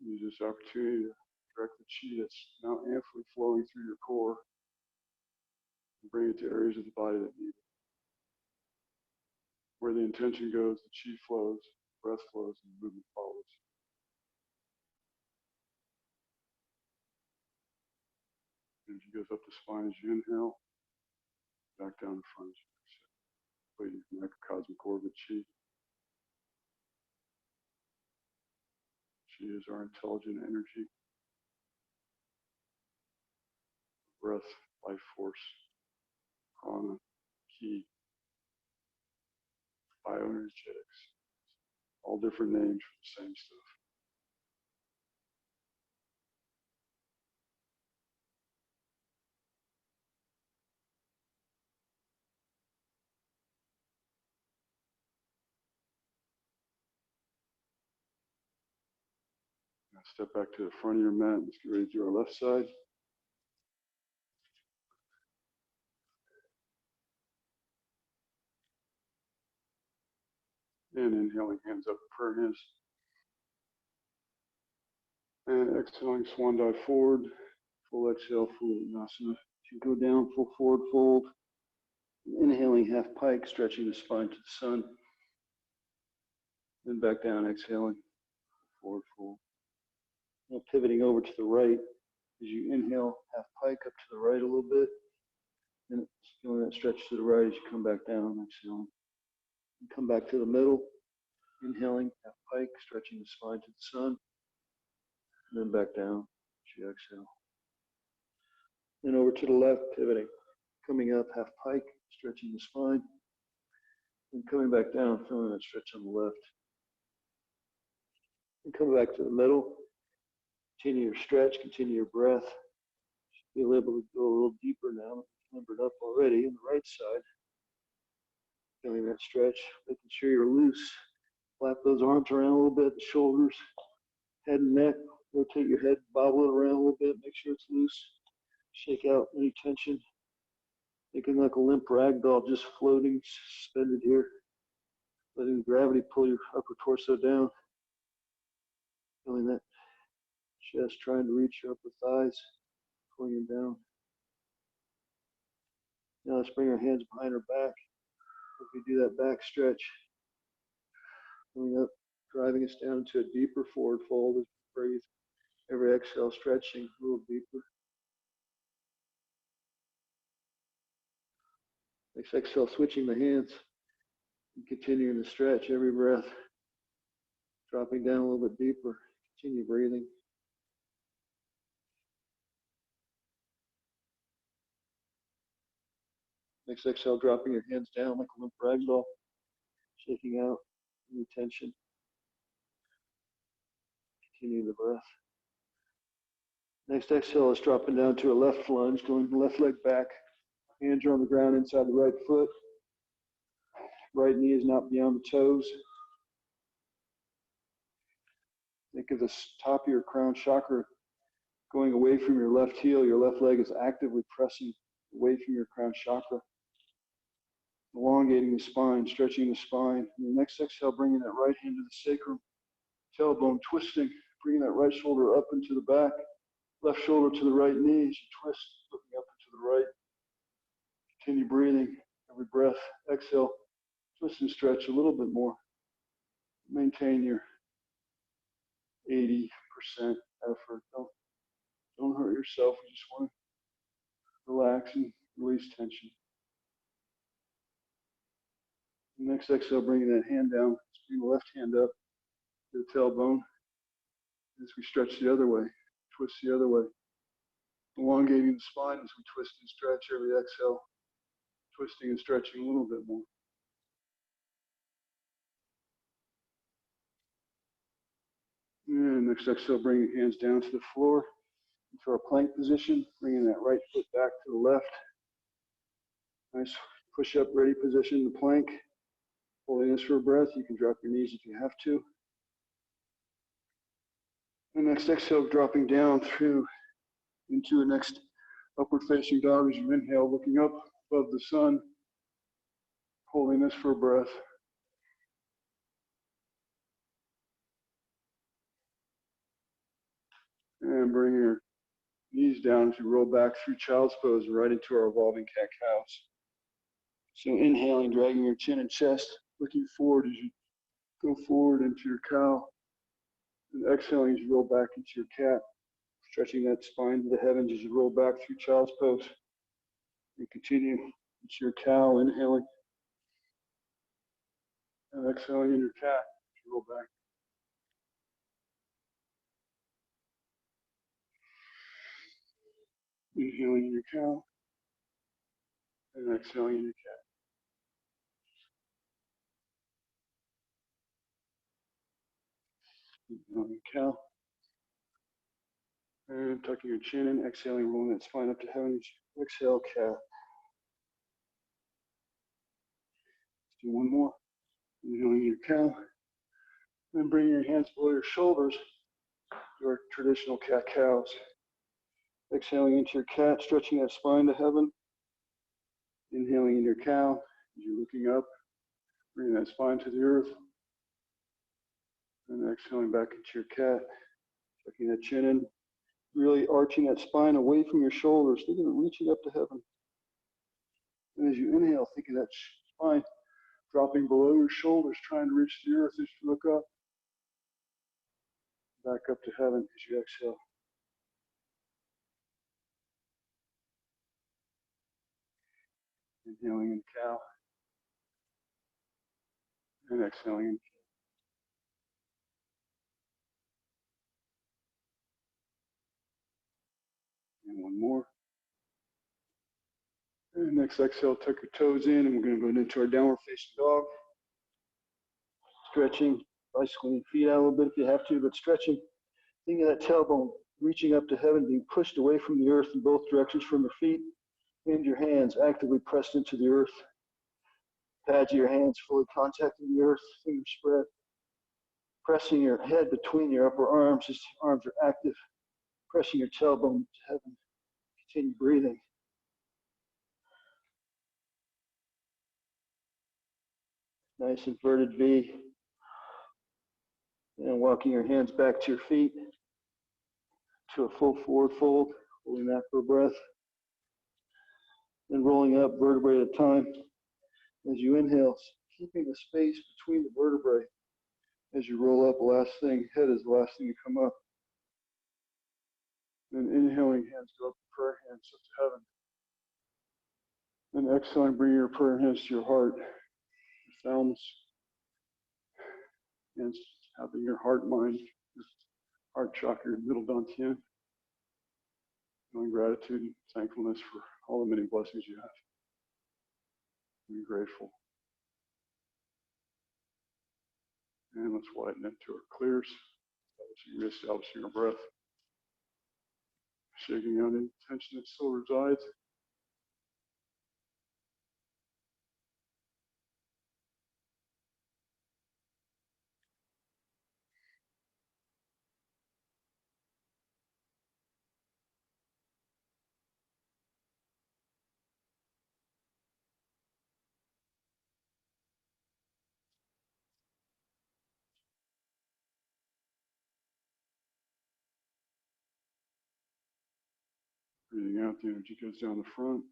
Use this opportunity to direct the chi that's now amply flowing through your core and bring it to areas of the body that need it. Where the intention goes, the chi flows, breath flows, and movement follows. Energy goes up the spine as you inhale, back down the front as you exhale. Waiting for microcosmic orbit chi. Chi is our intelligent energy. Breath, life force, prana, ki, bioenergetics. All different names for the same stuff. Now step back to the front of your mat. Let's get ready to do our left side. And inhaling, hands up, prayer hands. And exhaling, swan dive forward. Full exhale, full Uttanasana. You go down, full forward fold. Inhaling, half pike, stretching the spine to the sun. Then back down, exhaling, forward fold. Now pivoting over to the right. As you inhale, half pike up to the right a little bit. And feeling that stretch to the right as you come back down, exhaling. And come back to the middle. Inhaling, half pike, stretching the spine to the sun. And then back down as you exhale. Then over to the left, pivoting. Coming up, half pike, stretching the spine. And coming back down, feeling that stretch on the left. And come back to the middle. Continue your stretch, continue your breath. You'll be able to go a little deeper now. Limbered up already on the right side. Feeling that stretch, making sure you're loose. Flap those arms around a little bit, the shoulders, head and neck. Rotate your head, bobble it around a little bit, make sure it's loose. Shake out any tension. Making like a limp rag doll, just floating, suspended here. Letting gravity pull your upper torso down. Feeling that chest, trying to reach your upper thighs, pulling them down. Now let's bring our hands behind our back. If we do that back stretch, coming up, driving us down into a deeper forward fold as we breathe. Every exhale, stretching a little deeper. Next exhale, switching the hands and continuing to stretch every breath. Dropping down a little bit deeper. Continue breathing. Next exhale, dropping your hands down like a limp ragdoll, shaking out any tension. Continue the breath. Next exhale is dropping down to a left lunge, going left leg back. Hands are on the ground inside the right foot. Right knee is not beyond the toes. Think of the top of your crown chakra going away from your left heel. Your left leg is actively pressing away from your crown chakra. Elongating the spine, stretching the spine. And the next exhale, bringing that right hand to the sacrum. Tailbone twisting, bringing that right shoulder up into the back. Left shoulder to the right knee as you twist, looking up into the right. Continue breathing. Every breath, exhale, twist and stretch a little bit more. Maintain your 80% effort. Don't hurt yourself. You just want to relax and release tension. Next exhale, bringing that hand down. Let's bring the left hand up to the tailbone as we stretch the other way, twist the other way. Elongating the spine as we twist and stretch every exhale, twisting and stretching a little bit more. And next exhale, bringing your hands down to the floor into our plank position, bringing that right foot back to the left. Nice push-up ready position in the plank. Holding this for a breath. You can drop your knees if you have to. And next exhale, dropping down through into a next upward facing dog as you inhale, looking up above the sun. Holding this for a breath. And bring your knees down as you roll back through child's pose right into our revolving cat-cows. So inhaling, dragging your chin and chest, looking forward as you go forward into your cow. And exhaling as you roll back into your cat, stretching that spine to the heavens as you roll back through child's pose. And continue into your cow, inhaling. And exhaling in your cat as you roll back. Inhaling in your cow. And exhaling in your cat. Inhaling your cow. And tucking your chin in, exhaling, rolling that spine up to heaven. Exhale, cat. Let's do one more. Inhaling your cow. Then bring your hands below your shoulders, your traditional cat-cows. Exhaling into your cat, stretching that spine to heaven. Inhaling in your cow, as you're looking up, bringing that spine to the earth. And exhaling back into your cat, tucking that chin in, really arching that spine away from your shoulders, thinking of reaching up to heaven. And as you inhale, think of that spine dropping below your shoulders, trying to reach the earth as you look up. Back up to heaven as you exhale. Inhaling in cow. And exhaling in cat. And one more. And next exhale, tuck your toes in, and we're going to go into our downward facing dog. Stretching, bicycling your feet out a little bit if you have to, but stretching. Think of that tailbone reaching up to heaven, being pushed away from the earth in both directions from your feet, and your hands actively pressed into the earth. Pads of your hands fully contacting the earth, fingers spread. Pressing your head between your upper arms as the arms are active. Pressing your tailbone to heaven. Continue breathing. Nice inverted V. And walking your hands back to your feet. to a full forward fold, holding that for a breath. Then rolling up vertebrae at a time. As you inhale, keeping the space between the vertebrae. As you roll up, the last thing, head is the last thing to come up. Then inhaling, hands go up, prayer hands up to heaven. Then exhaling, bring your prayer hands to your heart, your thalamus. Hands having your heart, mind, your heart chakra, your middle dantian. Feeling gratitude and thankfulness for all the many blessings you have. Be grateful. And let's widen into our clears. Reestablishing our breath. Shaking out any tension that still resides. Breathing out, the energy goes down the front.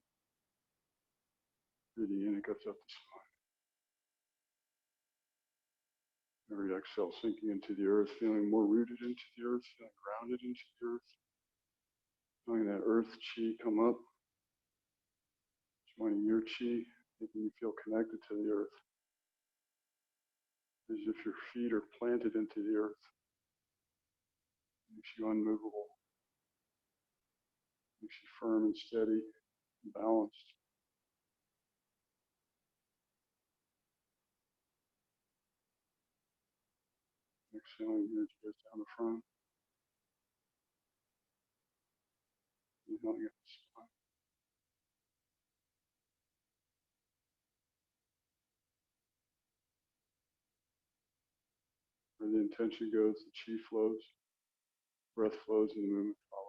Breathing in, it goes up the spine. Every exhale sinking into the earth, feeling more rooted into the earth, feeling grounded into the earth. Feeling that earth chi come up. Joining your chi, making you feel connected to the earth. As if your feet are planted into the earth. Makes you unmovable. Makes you firm and steady and balanced. Exhaling, energy goes down the front. Inhaling up the spine. Where the intention goes, the chi flows. Breath flows and the movement follows.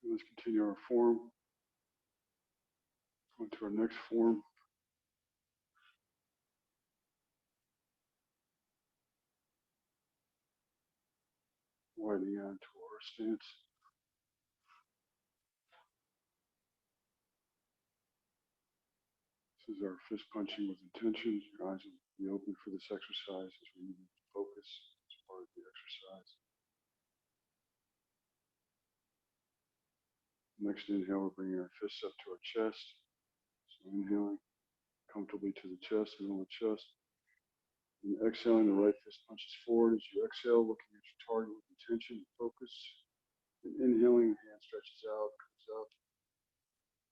And let's continue our form. Go to our next form. Widening out into our stance. This is our fist punching with intention. Your eyes will be open for this exercise as we move to focus as part of the exercise. Next inhale, we're bringing our fists up to our chest. So inhaling comfortably to the chest, middle of the chest. And exhaling, the right fist punches forward as you exhale, looking at your target with intention and focus. And inhaling, the hand stretches out, comes up,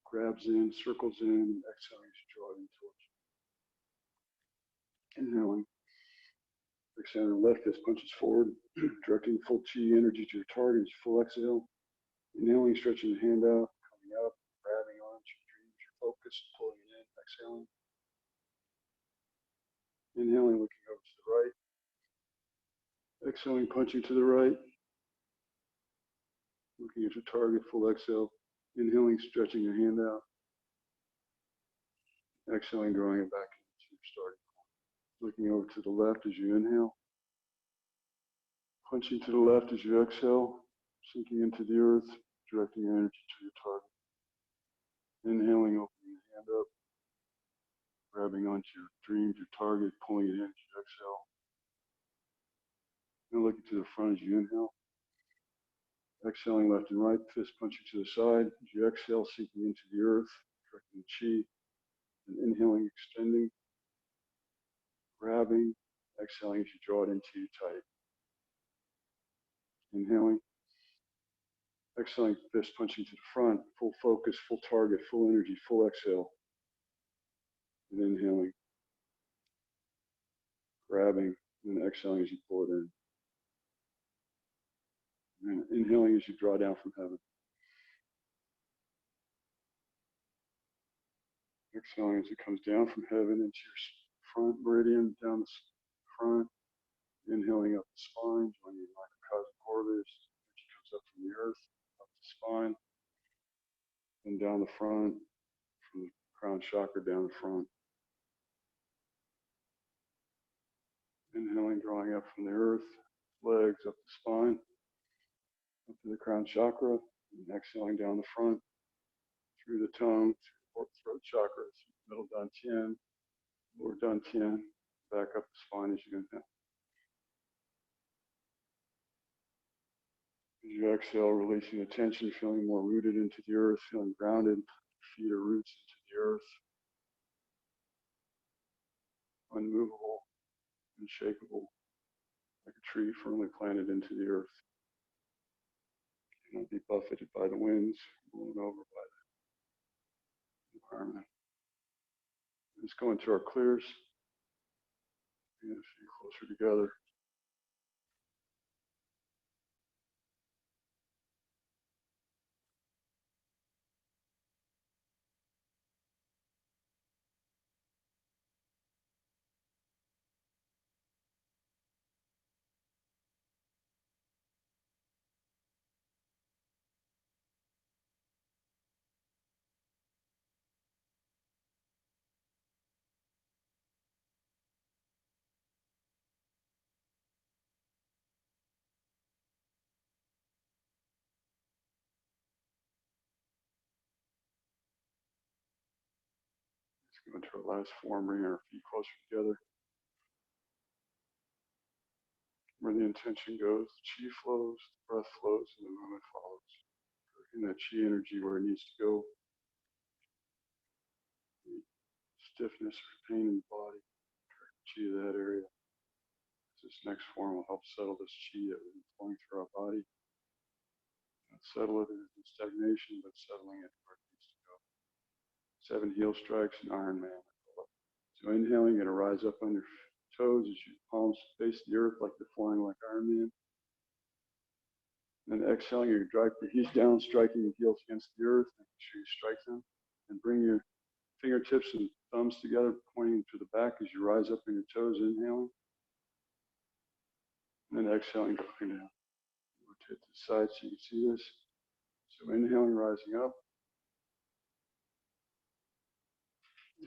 grabs in, circles in, and exhaling as you draw it in towards you. Inhaling. Exhaling, the left fist punches forward, directing full chi energy to your target as you full exhale. Inhaling, stretching the hand out, coming up, grabbing onto your dreams, your focus, pulling it in, exhaling. Inhaling, looking over to the right. Exhaling, punching to the right. Looking at your target, full exhale. Inhaling, stretching your hand out. Exhaling, drawing it back into your starting point. Looking over to the left as you inhale. Punching to the left as you exhale. Sinking into the earth, directing your energy to your target. Inhaling, opening the hand up. Grabbing onto your dreams, your target, pulling it in as you exhale. And looking to the front as you inhale. Exhaling left and right, fist punching to the side. As you exhale, sinking into the earth, directing the chi. And inhaling, extending. grabbing, exhaling as you draw it into you tight. Inhaling, exhaling, fist punching to the front, full focus, full target, full energy, full exhale. And inhaling, grabbing, and then exhaling as you pull it in. And inhaling as you draw down from heaven. Exhaling as it comes down from heaven into your front meridian, down the front. Inhaling up the spine, joining your microcosmic orbit. Energy comes up from the earth, up the spine, and down the front, from the crown chakra down the front. Inhaling, drawing up from the earth, legs up the spine, up to the crown chakra, and exhaling down the front, through the tongue, through the throat chakra, through the middle dantian, lower dantian, back up the spine as you inhale. As you exhale, releasing the tension, feeling more rooted into the earth, feeling grounded, feet or roots into the earth, unmovable, unshakable, like a tree firmly planted into the earth. Cannot be buffeted by the winds, blown over by the environment. Let's go into our clears. Bring the feet closer together. Let's go into our last form, bring our feet closer together. Where the intention goes, the chi flows, the breath flows, and the movement follows. In that chi energy where it needs to go. Stiffness or pain in the body, chi to that area. This next form will help settle this chi that we've been flowing through our body. Not settle it in stagnation, but settling it where it needs to go. 7 heel strikes and Iron Man. So inhaling, you're going to rise up on your toes as your palms face the earth like you're flying like Iron Man. And exhaling, you're going to drag your heels down, striking your heels against the earth. Make sure you strike them. And bring your fingertips and thumbs together, pointing to the back as you rise up on your toes, inhaling. And then exhaling, dropping down. Rotate to the side so you can see this. So inhaling, rising up.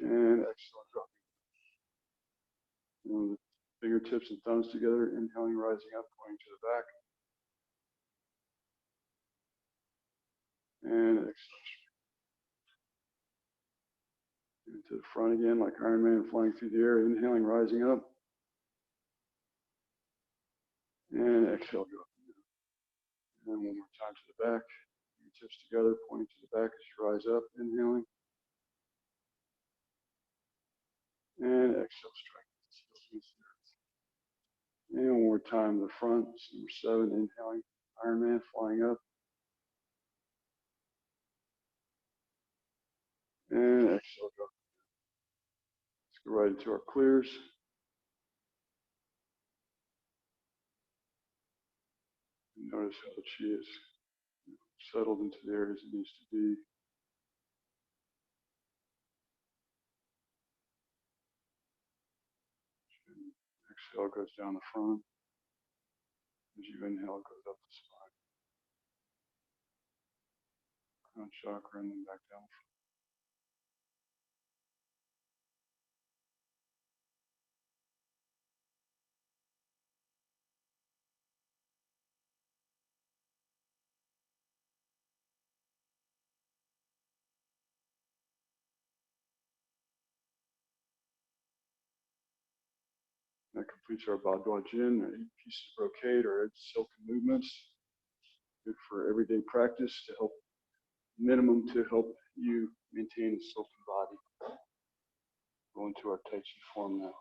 And exhaling, dropping down. Fingertips and thumbs together, inhaling, rising up, pointing to the back. And exhaling. To the front again, like Iron Man, flying through the air, inhaling, rising up. And exhale, dropping down. And one more time to the back. Fingertips together, pointing to the back as you rise up, inhaling. And exhale, strike the heels against the earth. And one more time to the front. It's number 7, inhaling, Iron Man, flying up. And exhale, dropping down. Let's go right into our clears. And notice how the chi is settled into the areas it needs to be. Exhale goes down the front. As you inhale, it goes up the spine. Crown chakra and then back down the front. That completes our Baduanjin, 8 pieces of brocade or 8 silken movements. Good for everyday practice to help, minimum to help you maintain a silken body. Go into our Tai Chi form now.